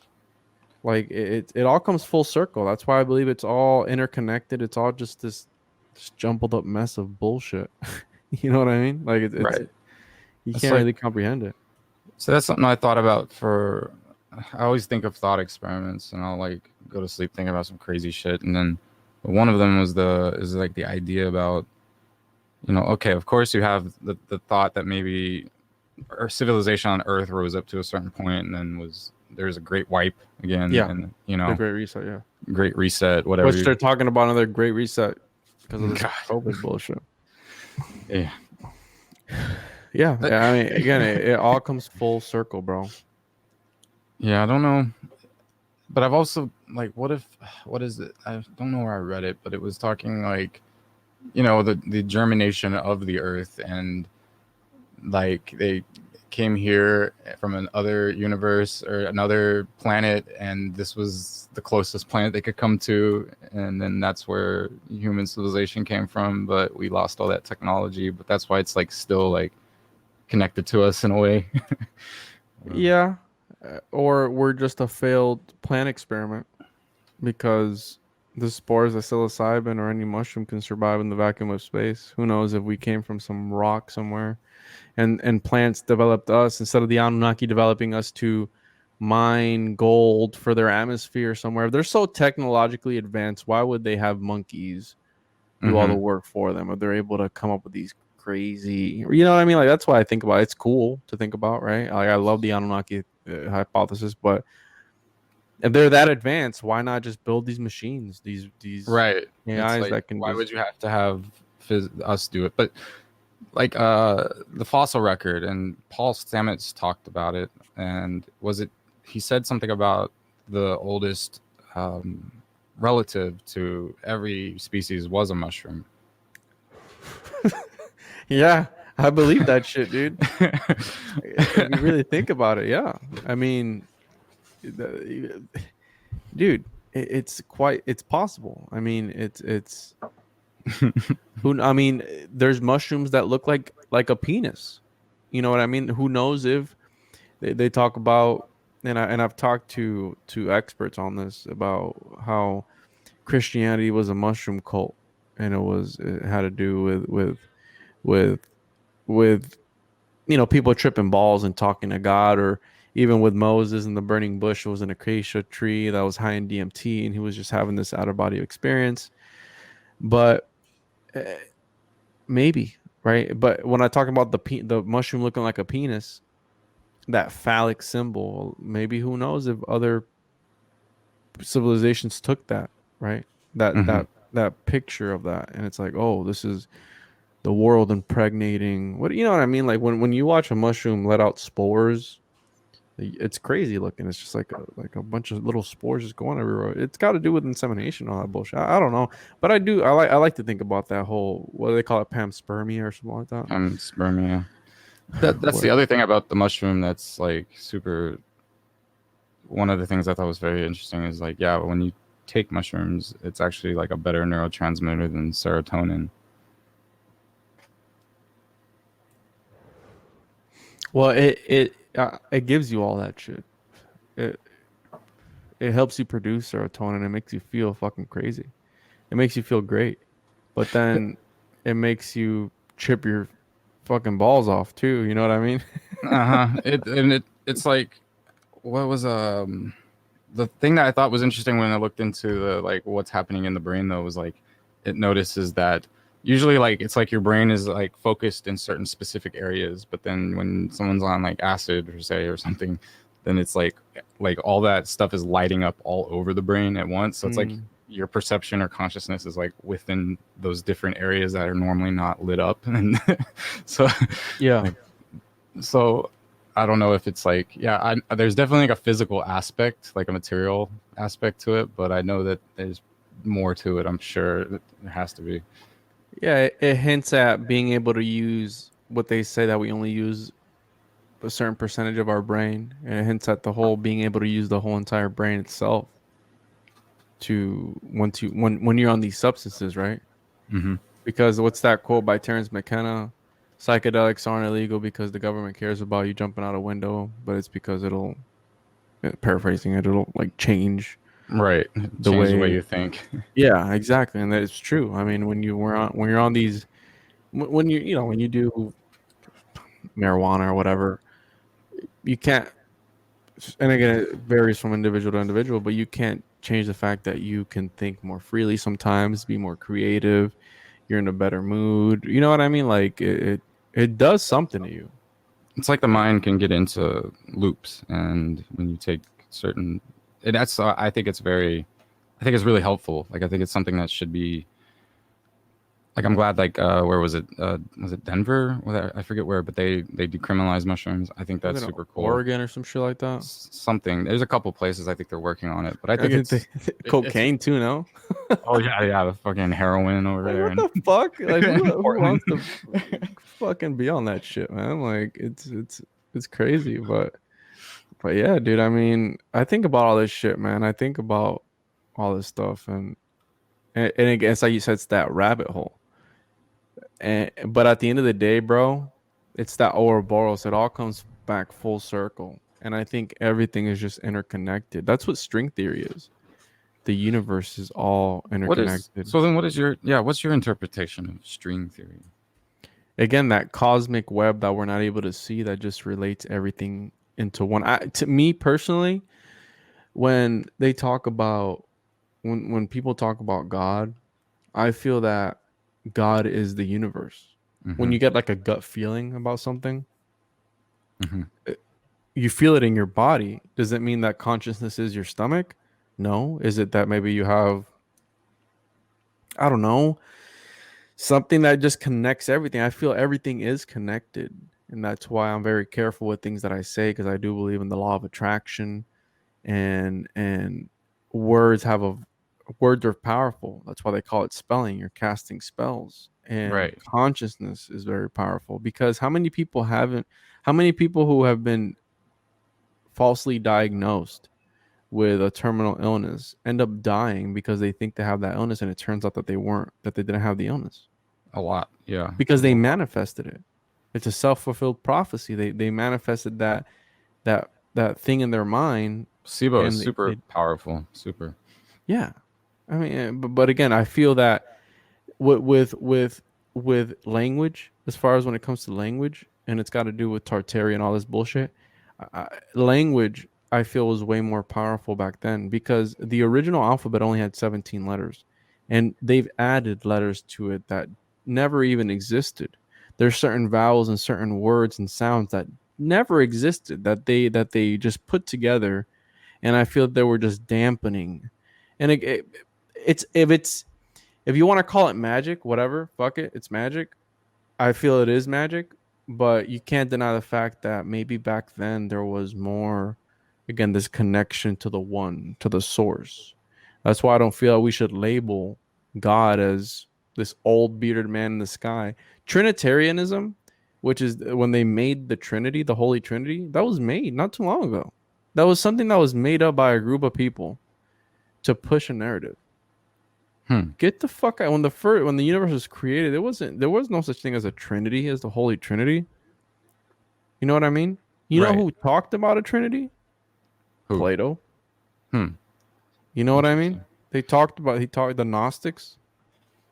like it all comes full circle. That's why I believe it's all interconnected. It's all just this jumbled up mess of bullshit. You know what I mean? Like it's Right. you It's can't like, really comprehend it. so that's something I thought about for. I always think of thought experiments, and I'll like go to sleep thinking about some crazy shit, and then one of them was the idea about, okay, of course you have the thought that maybe our civilization on Earth rose up to a certain point, and then there's a great wipe again, Yeah, and the Great Reset. Yeah, great reset, whatever. which they're talking about another Great Reset because of this God, COVID bullshit. yeah. Yeah, But, I mean, again, it all comes full circle, bro. yeah, I don't know, but I've also like, what is it? I don't know where I read it, but it was talking like, the germination of the Earth, and like they came here from another universe or another planet, and this was the closest planet they could come to, and then that's where human civilization came from, but we lost all that technology, but that's why it's like still like connected to us in a way. Yeah, or we're just a failed plant experiment because the spores of psilocybin or any mushroom can survive in the vacuum of space. Who knows if we came from some rock somewhere and plants developed us instead of the Anunnaki developing us to mine gold for their atmosphere somewhere. If they're so technologically advanced, why would they have monkeys do all the Mm-hmm. work for them? If they're able to come up with these crazy, you know what I mean? Like that's why I think about it. It's cool to think about, right? Like I love the Anunnaki hypothesis, but if they're that advanced, why not just build these machines, these Right. It's AIs like, that can why just would you have to have us do it? But like the fossil record, and Paul Stamets talked about it, and he said something about the oldest um, relative to every species was a mushroom. yeah, I believe that shit, dude. If you really think about it, yeah. I mean, dude, it's possible. I mean, it's who I mean, there's mushrooms that look like a penis. You know what I mean? Who knows if they talk about I've talked to experts on this about how Christianity was a mushroom cult, and it had to do with with people tripping balls and talking to God, or even with Moses and the burning bush. It was an acacia tree that was high in DMT, and he was just having this out of body experience. But uh, maybe, right? But when I talk about the mushroom looking like a penis, that phallic symbol, maybe who knows if other civilizations took that, right? That Hmm. that that picture of that, and it's like, oh, this is the world impregnating. What, you know what I mean? Like when you watch a mushroom let out spores, it's crazy looking. It's just like a bunch of little spores just going everywhere. It's got to do with insemination, all that bullshit. I don't know, but I like to think about that whole, what do they call it, panspermia or something like that. Spermia. That's the Where other thing about the mushroom that's like super. One of the things I thought was very interesting is like, yeah, when you take mushrooms, it's actually like a better neurotransmitter than serotonin. well, it gives you all that shit. It it helps you produce serotonin. It makes you feel fucking crazy. It makes you feel great, but then it makes you chip your fucking balls off too. You know what I mean? Uh-huh. It's like, what was the thing that I thought was interesting when I looked into the like what's happening in the brain though was like, it notices that usually like it's like your brain is like focused in certain specific areas, but then when someone's on like acid or say or something, then it's like all that stuff is lighting up all over the brain at once. So it's like Mm, your perception or consciousness is like within those different areas that are normally not lit up, and so yeah. like, so I don't know if it's like, yeah, there's definitely like a physical aspect, like a material aspect to it, but I know that there's more to it. I'm sure that there has to be. Yeah, it hints at being able to use what they say that we only use a certain percentage of our brain, and it hints at the whole being able to use the whole entire brain itself to once you when you're on these substances, right? Hmm. Because what's that quote by Terence McKenna? Psychedelics aren't illegal because the government cares about you jumping out a window, but it's because paraphrasing it, it'll like change Right. the Change the way way. you think. Yeah, exactly, and that is true. I mean, when you're on these, when when you do marijuana or whatever, you can't. And again, it varies from individual to individual, but you can't change the fact that you can think more freely sometimes, be more creative. You're in a better mood. You know what I mean? Like it does something to you. It's like the mind can get into loops, and when you take certain, and that's I think it's very, I think it's really helpful. Like I think it's something that should be like I'm glad like where was it Denver? I forget where, but they decriminalized mushrooms. I think Was that's it super cool. Oregon or some shit like that? Something there's a couple places I think they're working on it, but I I think think they, it's cocaine too. No, oh yeah, yeah, the fucking heroin over like there what and the fuck? Like in who Portland. wants to fucking be on that shit, man? Like it's crazy, but yeah, dude. I mean, I think about all this shit, man. I think about all this stuff, and again, it's like you said, it's that rabbit hole. And but at the end of the day, bro, it's that Ouroboros. It all comes back full circle, and I think everything is just interconnected. That's what string theory is. The universe is all What is interconnected. so then? What is your what's your interpretation of string theory? Again, that cosmic web that we're not able to see that just relates everything into one. To me personally, when they talk about when people talk about God, I feel that God is the universe. When Mm-hmm. you get like a gut feeling about something, Mm-hmm. uh, you feel it in your body. Does it mean that consciousness is your stomach? No. Is it that maybe you have, I don't know, something that just connects everything? I feel everything is connected. And that's why I'm very careful with things that I say because I do believe in the law of attraction and words have a words are powerful. That's why they call it spelling. You're casting spells. And Right. consciousness is very powerful because how many people who have been falsely diagnosed with a terminal illness end up dying because they think they have that illness and it turns out that they didn't have the illness A lot. Yeah. because they manifested it. It's a self-fulfilled prophecy. They manifested that thing in their mind SIBO is and super powerful. Super. yeah. I mean, but again, I feel that with with language, as far as when it comes to language, and it's got to do with Tartary and all this bullshit. Language, I feel, was way more powerful back then because the original alphabet only had 17 letters, and they've added letters to it that never even existed. There's certain vowels and certain words and sounds that never existed that they just put together, and I feel they were just dampening. And it's if you want to call it magic, whatever, fuck it, it's magic. I feel it is magic, but you can't deny the fact that maybe back then there was more, again, this connection to the one, to the source. That's why I don't feel we should label God as this old bearded man in the sky. Trinitarianism, which is when they made the Trinity, the Holy Trinity, that was made not too long ago. That was something that was made up by a group of people to push a narrative. Hmm. Get the fuck out. When the universe was created, there was no such thing as a Trinity, as the Holy Trinity. You know what I mean? You know Right. who talked about a Trinity? Who? Plato. Hmm. You know what I mean? Interesting. He talked the Gnostics,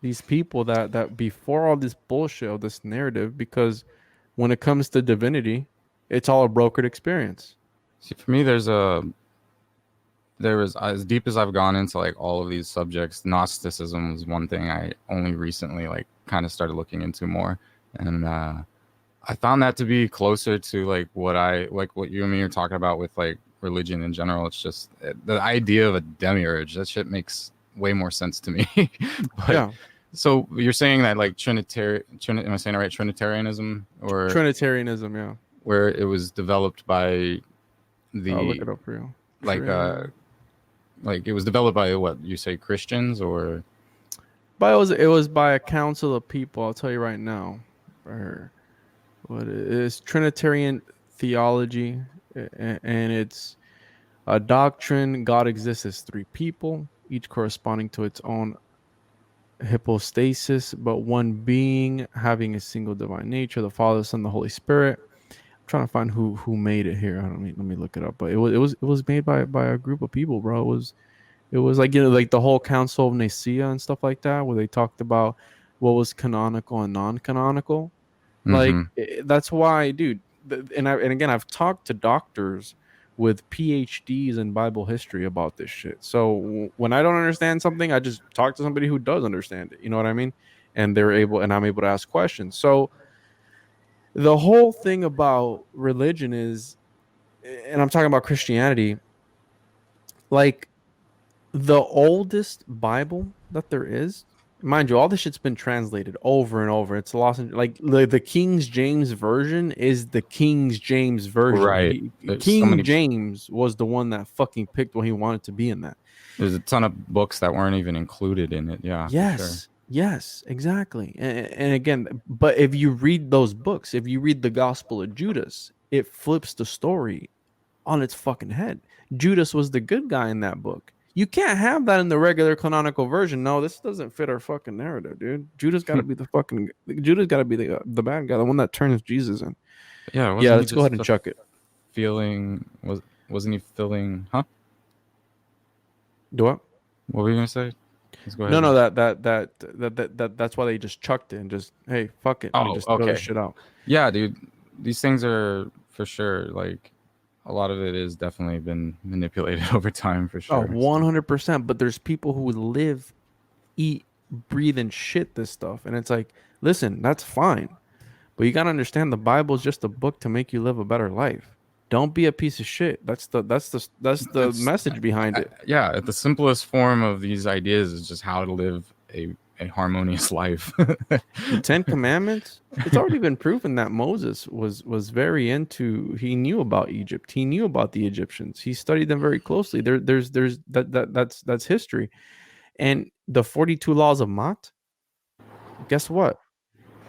these people that before all this bullshit of this narrative, because when it comes to divinity, it's all a brokered experience. See, for me, there was as deep as I've gone into like all of these subjects. Gnosticism was one thing I only recently like kind of started looking into more, and I found that to be closer to like what you and me are talking about with like religion in general. It's just the idea of a demiurge. That shit makes way more sense to me. But Yeah, so you're saying that like am I saying it right? Trinitarianism, or Trinitarianism. Yeah, where it was developed by I'll look the it up for you. like Trin. like it was developed by what you say Christians or But it was by a council of people. I'll tell you right now. Or what it is Trinitarian theology, and it's a doctrine. God exists as three people, each corresponding to its own hypostasis, but one being, having a single divine nature, the Father, Son, the Holy Spirit. I'm trying to find who made it here. I don't mean, let me look it up. But it was made by a group of people, bro. It was like, like the whole Council of Nicaea and stuff like that, where they talked about what was canonical and non-canonical. Like, Mm-hmm. that's why, dude. And again, I've talked to doctors with PhDs in Bible history about this shit. So when I don't understand something, I just talk to somebody who does understand it. You know what I mean? And I'm able to ask questions. So the whole thing about religion is, and I'm talking about Christianity, like the oldest Bible that there is, mind you, all this shit's been translated over and over. It's lost in, like, the King James version is the King James version. Right. There's so King many. James was the one that fucking picked what he wanted to be in that. There's a ton of books that weren't even included in it. Yeah, for sure. Yes, exactly. And again, but if you read those books, if you read the Gospel of Judas, it flips the story on its fucking head. Judas was the good guy in that book. You can't have that in the regular canonical version. No, this doesn't fit our fucking narrative, dude. Judas got to be the bad guy, the one that turns Jesus in. Yeah, Yeah, wasn't he let's go ahead just and a chuck it. feeling? Wasn't he feeling? Huh? Do what? What were you gonna say? Let's go No, ahead. no, that's why they just chucked it and just, hey, fuck it, let me Oh, just throw this okay. shit out. Yeah, dude. These things are for sure. Like a lot of it is definitely been manipulated over time for Oh, sure. So 100%. But there's people who live, eat, breathe, and shit this stuff, and it's like, listen, that's fine. But you gotta understand, the Bible is just a book to make you live a better life. Don't be a piece of shit. That's the it's message behind it. yeah. The simplest form of these ideas is just how to live a harmonious life. The Ten Commandments. It's already been proven that Moses was very into. He knew about Egypt. He knew about the Egyptians. He studied them very closely. There's that's history. And the 42 laws of Mott. Guess what?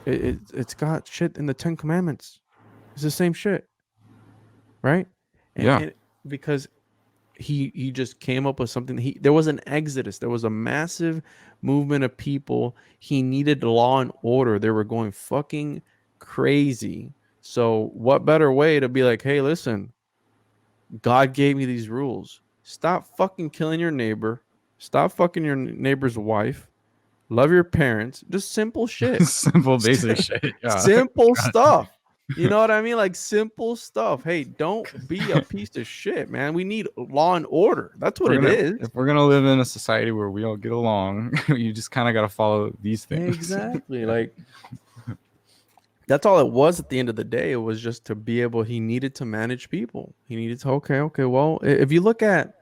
It's got shit in the Ten Commandments. It's the same shit, right? Yeah. And because he just came up with something. There was an exodus. There was a massive movement of people. He needed law and order. They were going fucking crazy. So what better way to be like, hey, listen, God gave me these rules. Stop fucking killing your neighbor. Stop fucking your neighbor's wife. Love your parents. Just simple shit. Simple, basic shit. Yeah. Simple God. stuff. You know what I mean? Like, simple stuff. Hey, don't be a piece of shit, man. We need law and order. That's what We're it gonna is. if we're gonna live in a society where we all get along, you just kind of got to follow these things. Exactly. Yeah. Like, that's all it was at the end of the day. It was just to be able, he needed to manage people. He needed to, okay. Well, if you look at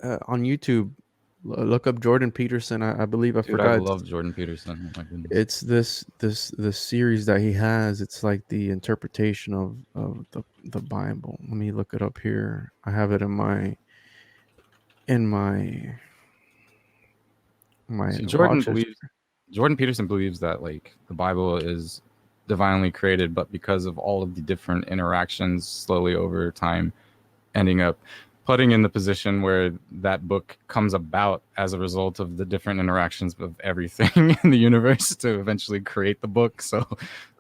on YouTube, look up Jordan Peterson. I believe, I Dude, I forgot. love Jordan Peterson. Oh my goodness. It's this series that he has. It's like the interpretation of the Bible. Let me look it up here. I have it in my See, watch history. Jordan Peterson believes that like the Bible is divinely created, but because of all of the different interactions slowly over time, ending up putting in the position where that book comes about as a result of the different interactions of everything in the universe to eventually create the book. So,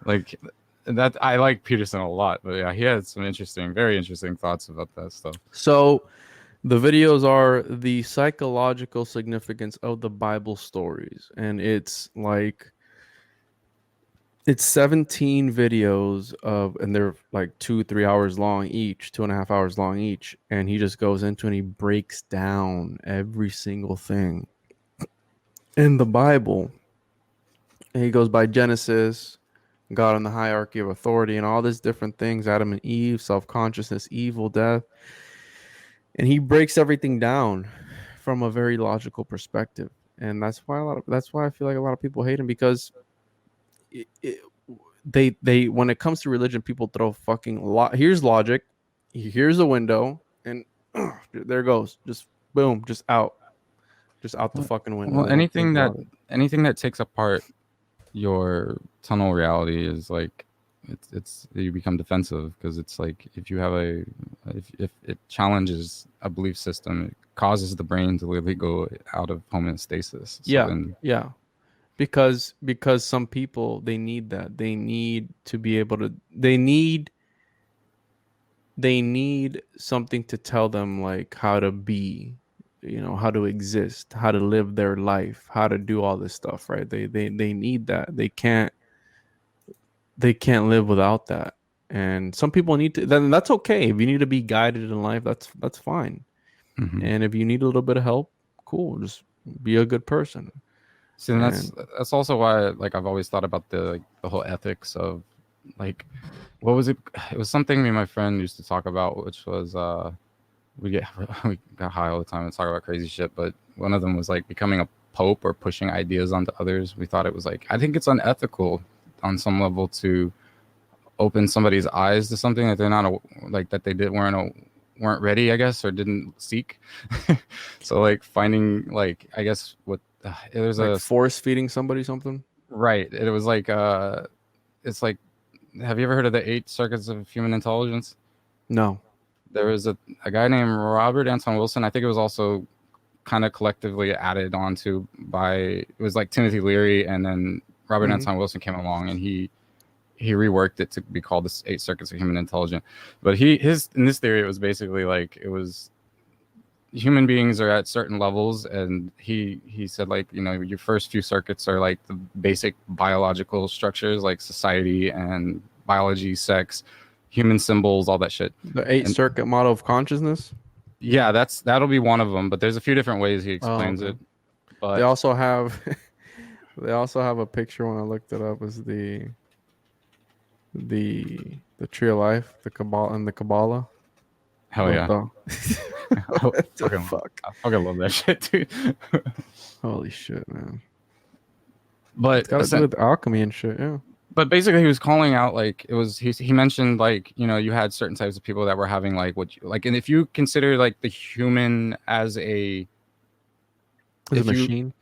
like that, I like Peterson a lot, but yeah, he had some interesting, very interesting thoughts about that stuff. So the videos are the psychological significance of the Bible stories, and it's 17 videos of, and they're like 2-3 hours long each, 2.5 hours long each, and he just goes into and he breaks down every single thing in the Bible. And he goes by Genesis, God in the hierarchy of authority, and all these different things, Adam and Eve, self-consciousness, evil, death. And he breaks everything down from a very logical perspective. And that's why I feel like a lot of people hate him, because it, it, they when it comes to religion, people throw fucking here's logic, here's a window, and there goes, just boom, just out the fucking window. Well, They don't think about it. anything that takes apart your tunnel reality is like it's you become defensive because it's like if you have a if it challenges a belief system, it causes the brain to literally go out of homeostasis. So Yeah, then, yeah. Because some people, they need that. They need to be able to. They need something to tell them like how to be, how to exist, how to live their life, how to do all this stuff, right? They need that. They can't live without that. And some people need to, then that's okay. If you need to be guided in life, that's fine. mhm. And if you need a little bit of help, cool, just be a good person. See, and And that's also why like I've always thought about the whole ethics of like what was it? It was something me and my friend used to talk about, which was we get we got high all the time and talk about crazy shit. But one of them was like becoming a pope or pushing ideas onto others. We thought it was like I think it's unethical on some level to open somebody's eyes to something that they're not like that they did weren't ready, I guess, or didn't seek. So like finding like I guess what there's like a force feeding somebody something. right. It was like it's like have you ever heard of the 8 circuits of human intelligence? No. There was a guy named Robert Anton Wilson. I think it was also kind of collectively added onto by it was like Timothy Leary and then Robert Hmm. Anton Wilson came along and he reworked it to be called the 8 circuits of human intelligence. But his in this theory it was basically like it was human beings are at certain levels and he said like your first few circuits are like the basic biological structures like society and biology, sex, human symbols, all that shit. The eight And circuit model of consciousness. yeah, that'll be one of them, but there's a few different ways he Oh, explains okay. it. They But also have they also have a picture when I looked it up as the tree of life, the Kabbalah and the Kabbalah. hell What yeah. the I what the fucking fuck? I fucking love that shit, dude. Holy shit, man. It's but got to do with alchemy and shit, yeah. but basically he was calling out like it was he mentioned like you had certain types of people that were having like like and if you consider like the human as a It's a if you machine.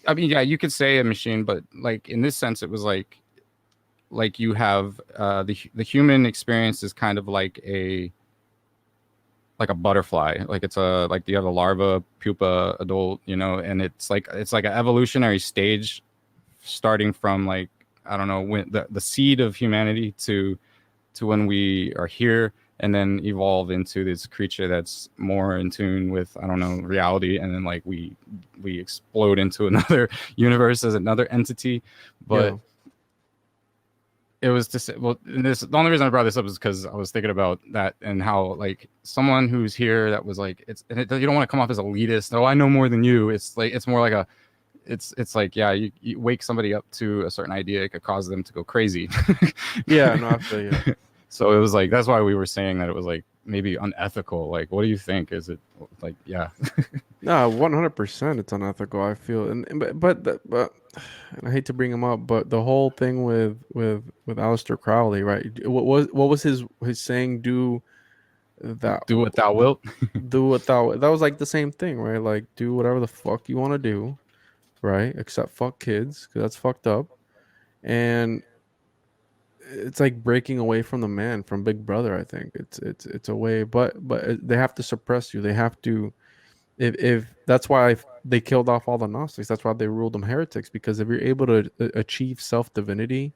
I mean yeah you could say a machine but like in this sense it was like you have the human experience is kind of like a butterfly like it's a like you have a larva pupa adult and it's like an evolutionary stage starting from like I don't know when the seed of humanity to when we are here and then evolve into this creature that's more in tune with I don't know reality and then like we explode into another universe as another entity. But Yeah. it was to say well the only reason I brought this up is because I was thinking about that and how like someone who's here that was like you don't want to come off as elitist. Oh, I know more than you. It's like it's more like a it's like yeah you wake somebody up to a certain idea, it could cause them to go crazy. Yeah, no, I feel you. So it was like that's why we were saying that it was like maybe unethical. Like what do you think? Is it like yeah. No, 100% it's unethical, I feel. But and I hate to bring him up, but the whole thing with Aleister Crowley, right? What was his saying? That Do what thou wilt. do what thou that was like the same thing, right? Like do whatever the fuck you want to do, right? Except fuck kids, because that's fucked up. And it's like breaking away from the man, from Big Brother. I think it's a way, but they have to suppress you. They have to. If that's why they killed off all the Gnostics. That's why they ruled them heretics. Because if you're able to achieve self divinity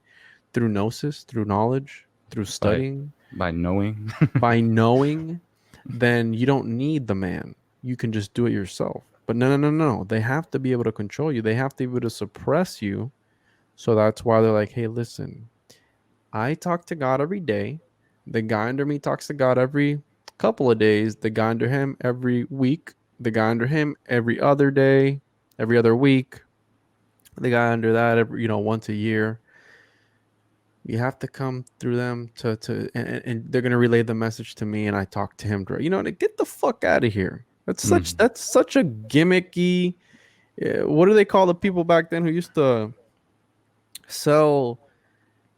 through gnosis, through knowledge, through by studying, by knowing. by knowing, then you don't need the man. You can just do it yourself. But no, no, no, no. They have to be able to control you. They have to be able to suppress you. So that's why they're like, hey, listen, I talk to God every day. The guy under me talks to God every couple of days. The guy under him every week. The guy under him every other day, every other week. The guy under that every, once a year. You have to come through them and they're gonna relay the message to me, and I talk to him. To get the fuck out of here. That's such Mhm. that's such a gimmicky. What do they call the people back then who used to sell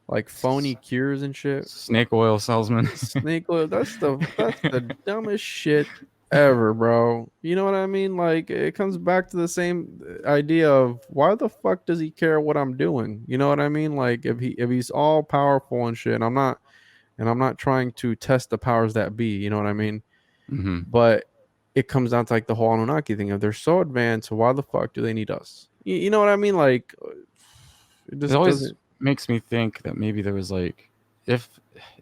like phony cures and shit? Snake oil salesman. Snake oil. That's the dumbest shit ever, bro. You know what I mean? Like it comes back to the same idea of why the fuck does he care what I'm doing? You know what I mean? Like if he's all powerful and shit, and I'm not trying to test the powers that be, you know what I mean? Hmm. But it comes down to like the whole Anunnaki thing. If they're so advanced, why the fuck do they need us? You know what I mean? Like it It just always doesn't. makes me think that maybe there was like, if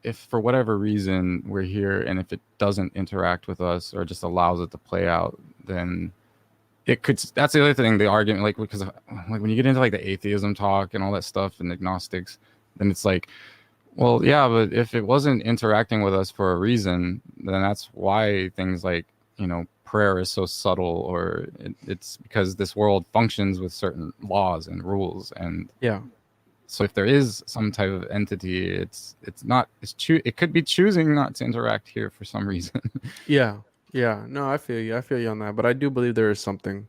if for whatever reason we're here and if it doesn't interact with us or just allows it to play out, then it could. That's the other thing, the argument, like because like when you get into like the atheism talk and all that stuff and agnostics, then it's like, well, yeah, but if it wasn't interacting with us for a reason, then that's why things like, prayer is so subtle, or it's because this world functions with certain laws and rules. And Yeah. so if there is some type of entity, it's not, it could be choosing not to interact here for some reason. Yeah. Yeah. No, I feel you. I feel you on that. But I do believe there is something.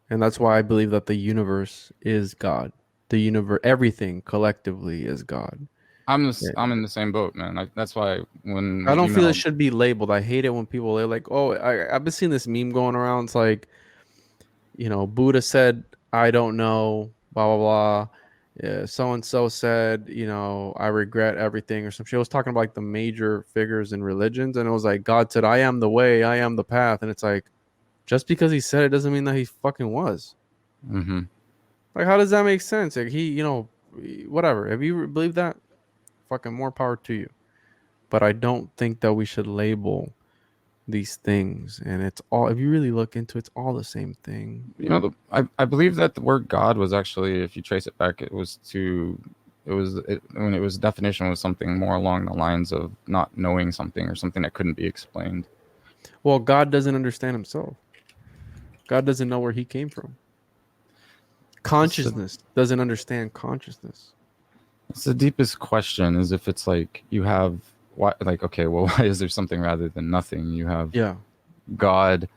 And that's why I believe that the universe is God. The universe, everything collectively is God. Yeah. I'm in the same boat, man. That's why when I we don't feel it emailed. should be labeled. I hate it when people are like, "Oh, I've been seeing this meme going around. It's like, Buddha said, I don't know, blah blah blah. Yeah, so and so said, I regret everything or some shit." I was talking about like the major figures in religions, and it was like God said, "I am the way, I am the path," and it's like just because he said it doesn't mean that he fucking was. Hmm. Like, how does that make sense? Like, whatever. If you believe that, fucking more power to you. But I don't think that we should label these things. And it's all, if you really look into it, it's all the same thing. I believe that the word God was actually, if you trace it back, when it was definition was something more along the lines of not knowing something or something that couldn't be explained. Well, God doesn't understand himself, God doesn't know where he came from. It's the, Consciousness doesn't understand consciousness. it's the deepest question, is if it's like you have, why, like, okay, well, why is there something rather than nothing? You have Yeah. God.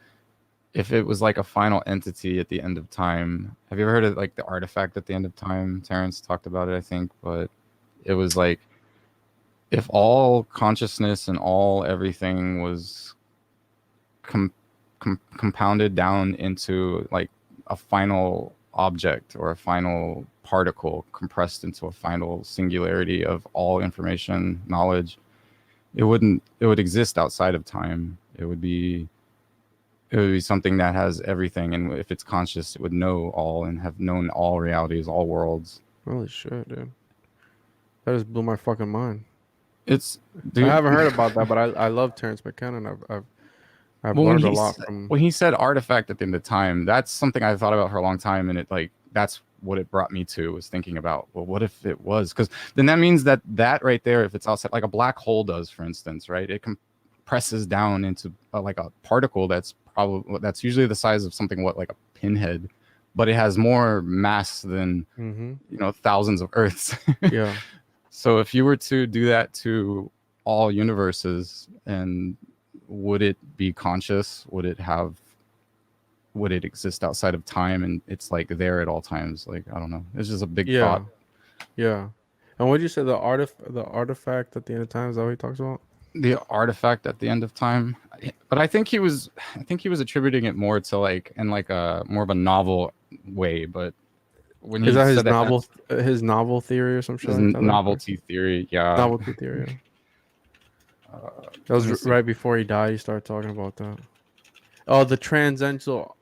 If it was like a final entity at the end of time, have you ever heard of like the artifact at the end of time? Terrence talked about it, I think, but it was like, if all consciousness and all everything was com- compounded down into like a final object or a final particle compressed into a final singularity of all information, knowledge, it would exist outside of time. It would be something that has everything, and if it's conscious, it would know all and have known all realities, all worlds. Holy shit, dude. That just blew my fucking mind. It's, I dude. haven't heard about that, but I love Terrence McKenna. I've Well, learned a lot from. when he said artifact at the end of time, that's something I thought about for a long time, and it like that's what it brought me to, was thinking about, well, what if it was? Because then that means that right there, if it's outside, like a black hole does, for instance, right? It compresses down into like a particle that's usually the size of something, what, like a pinhead, but it has more mass than, Mm-hmm. thousands of Earths. Yeah. So if you were to do that to all universes, and would it be conscious? Would it exist outside of time and it's like there at all times? Like, I don't know. It's just a big thought. Yeah. Yeah. And what did you say, the artifact at the end of time, is that what he talks about? The artifact at the end of time. But I think he was attributing it more to like, in like a more of a novel way. But when Is he that said that, that's his novel theory or some shit his like that? novelty theory. Yeah. Novelty theory. Yeah. That Let was me see. right before he died. He started talking about that. Oh, the transcendental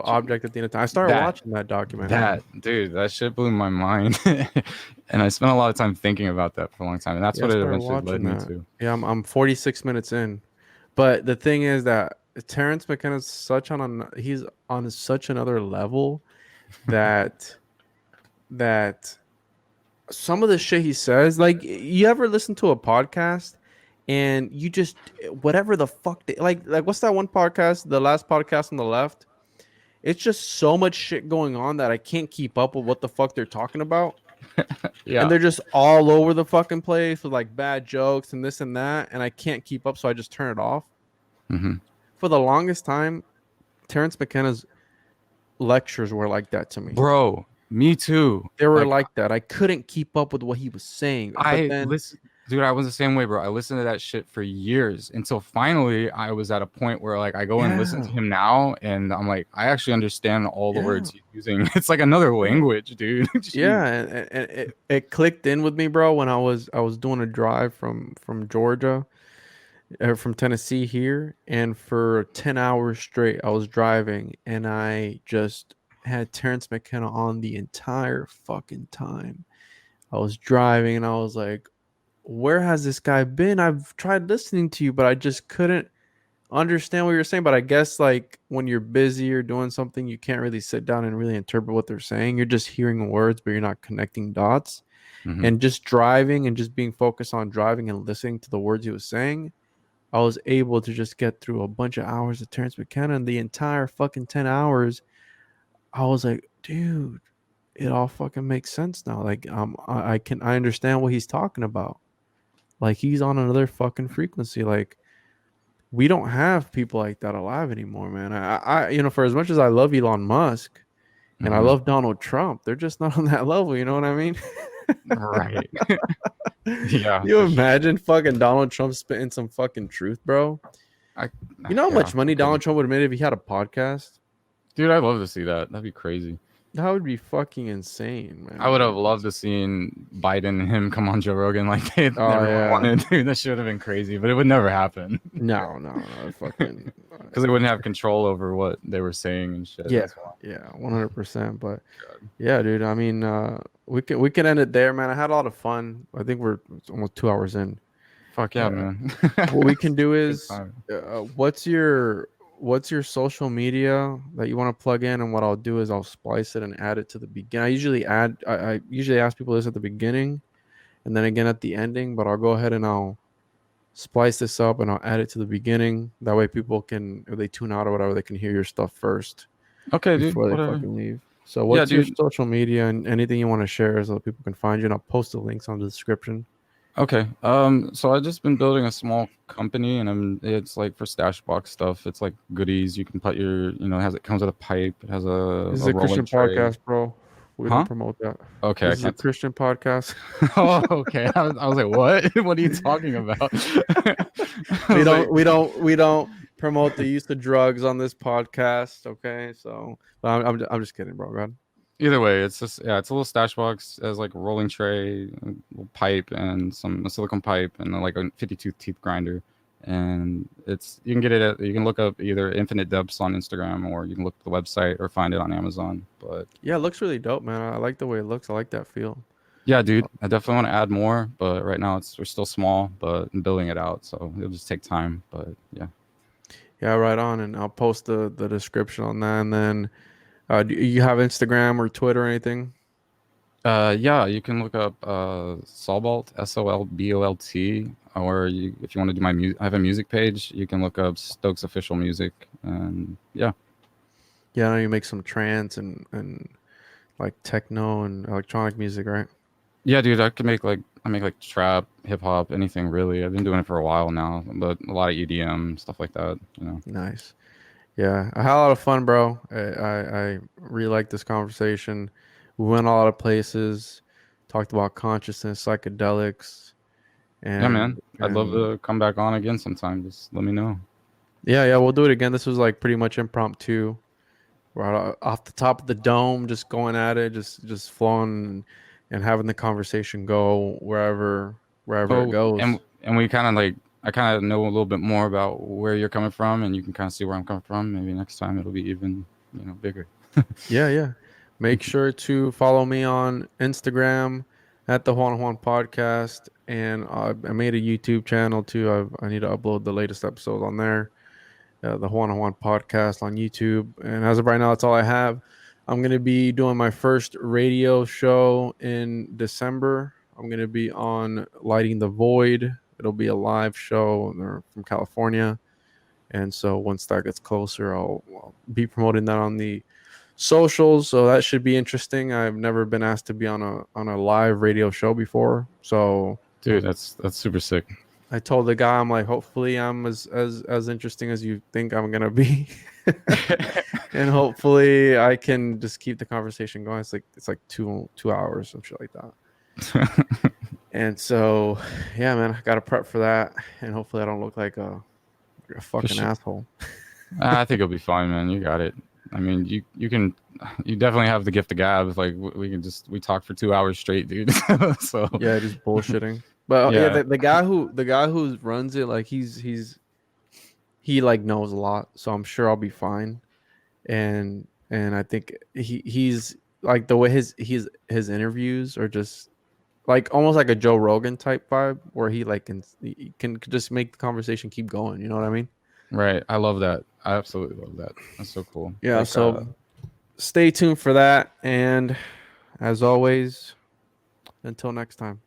object at the end of time. I started That watching that documentary. That dude, that shit blew my mind, and I spent a lot of time thinking about that for a long time, and that's Yeah, I what it started eventually led watching me that. to. Yeah, I'm 46 minutes in, but the thing is that Terrence McKenna's he's on such another level that that some of the shit he says, like, you ever listen to a podcast and you just whatever the fuck like what's that one podcast, the last podcast on the left? It's just so much shit going on that I can't keep up with what the fuck they're talking about. And Yeah. they're just all over the fucking place with like bad jokes and this and that, and I can't keep up, so I just turn it off. Hmm. For the longest time, Terrence McKenna's lectures were like that to me. Bro, me too. They were Like, like that. I couldn't keep up with what he was saying. But I then listen. Dude, I was the same way, bro. I listened to that shit for years until finally I was at a point where like I go and listen to Yeah, him now and I'm like, I actually understand all the yeah, words he's using. It's like another yeah. language, dude. Yeah, Jeez. and it clicked in with me, bro, when I was doing a drive from Georgia, from Tennessee here, and for 10 hours straight I was driving, and I just had Terrence McKenna on the entire fucking time. I was driving and I was like, where has this guy been? I've tried listening to you, but I just couldn't understand what you're saying. But I guess like when you're busy or doing something, you can't really sit down and really interpret what they're saying. You're just hearing words, but you're not connecting dots. Hmm. And just driving and just being focused on driving and listening to the words he was saying, I was able to just get through a bunch of hours of Terrence McKenna. And the entire fucking 10 hours, I was like, dude, it all fucking makes sense now. Like, I understand what he's talking about. Like, he's on another fucking frequency. Like, we don't have people like that alive anymore, man. For as much as I love Elon Musk and I Hmm. love Donald Trump, they're just not on that level. You know what I mean? Right. Yeah, You for sure. imagine fucking Donald Trump spitting some fucking truth, bro? I You know how yeah, much money okay. Donald Trump would have made if he had a podcast? Dude, I'd love to see that. That'd be crazy. That would be fucking insane, I man. would have Like, loved to seen Biden and him come on Joe Rogan like oh everyone yeah, wanted. Dude, that should have been crazy, but it would never happen. no, no, no, fucking, Because they wouldn't have control over what they were saying and shit. yeah, That's why. yeah, 100%. But God. yeah, dude. I mean, we can end it there, man. I had a lot of fun. I think we're it's almost 2 hours in. Fuck yeah, Uh, man. what we can do Good is, time. what's your social media that you want to plug in, and what I'll do is I'll splice it and add it to the beginning. I usually ask people this at the beginning, and then again at the ending. But I'll go ahead and I'll splice this up and I'll add it to the beginning. That way, people can, if they tune out or whatever, they can hear your stuff first Okay, dude. before they Whatever. fucking leave. So, Yeah, what's your dude. social media and anything you want to share so that people can find you? And I'll post the links on the description. Okay. So I just been building a small company and it's like for stash box stuff. It's like goodies. You can put it comes with a pipe. It has This is a a rolling Christian tray. podcast, bro. We don't Huh? promote that. Okay, I This is a can't. Christian podcast. Oh, okay. I was like, what? What are you talking about? I we was don't like, we don't we don't promote the use of drugs on this podcast. Okay, so but I'm just kidding, bro. Go ahead. either way, it's just it's a little stash box. It has like a rolling tray, a little pipe, and a silicone pipe, and then, like a 52 teeth grinder. And you can get it you can look up either Infinite Depths on Instagram or you can look at the website or find it on Amazon. But Yeah, it looks really dope, man. I like the way it looks. I like that feel. yeah, dude, I definitely want to add more. But right now we're still small, but I'm building it out, so it'll just take time. But yeah. Yeah, right on. And I'll post the description on that. And then, do you have Instagram or Twitter or anything? Yeah, you can look up Solbolt, Solbolt, or if you want to do my music, I have a music page. You can look up Stokes Official Music, and yeah, Yeah, I know you make some trance and like techno and electronic music, right? yeah, dude, I make like trap, hip hop, anything really. I've been doing it for a while now, but a lot of EDM stuff like that. Nice. Yeah, I had a lot of fun, bro. I really like this conversation. We went a lot of places, talked about consciousness, psychedelics, Yeah, man, I'd love and to come back on again sometime. Just let me know. yeah, yeah, we'll do it again. This was like pretty much impromptu. We're off the top of the dome, just going at it, just flowing and having the conversation go wherever it Oh, goes. and we kind of like I kind of know a little bit more about where you're coming from, and you can kind of see where I'm coming from. Maybe next time it'll be even bigger. Yeah, yeah. Make sure to follow me on Instagram at the Juan Podcast, and I made a YouTube channel too. I need to upload the latest episodes on there. The Juan Podcast on YouTube, and as of right now, that's all I have. I'm gonna be doing my first radio show in December. I'm gonna be on Lighting the Void. It'll be a live show. They're from California, and so once that gets closer, I'll be promoting that on the socials, so that should be interesting. I've never been asked to be on a live radio show before, so Dude, that's super sick. I told the guy, I'm like, hopefully I'm as interesting as you think I'm gonna be, and hopefully I can just keep the conversation going. It's like 2 hours, some shit like that. And so, yeah, man, I got to prep for that, and hopefully, I don't look like a For fucking sure. asshole. I think it'll be fine, man. You got it. I mean, you definitely have the gift of gab. Like we talked for 2 hours straight, dude. So Yeah, just bullshitting. But yeah, yeah, the guy who runs it, like he like knows a lot, so I'm sure I'll be fine. And I think he's like the way his interviews are just like almost like a Joe Rogan type vibe, where he can just make the conversation keep going. You know what I mean? right. I love that. I absolutely love that. That's so cool. Yeah. Like, So stay tuned for that, and as always, until next time.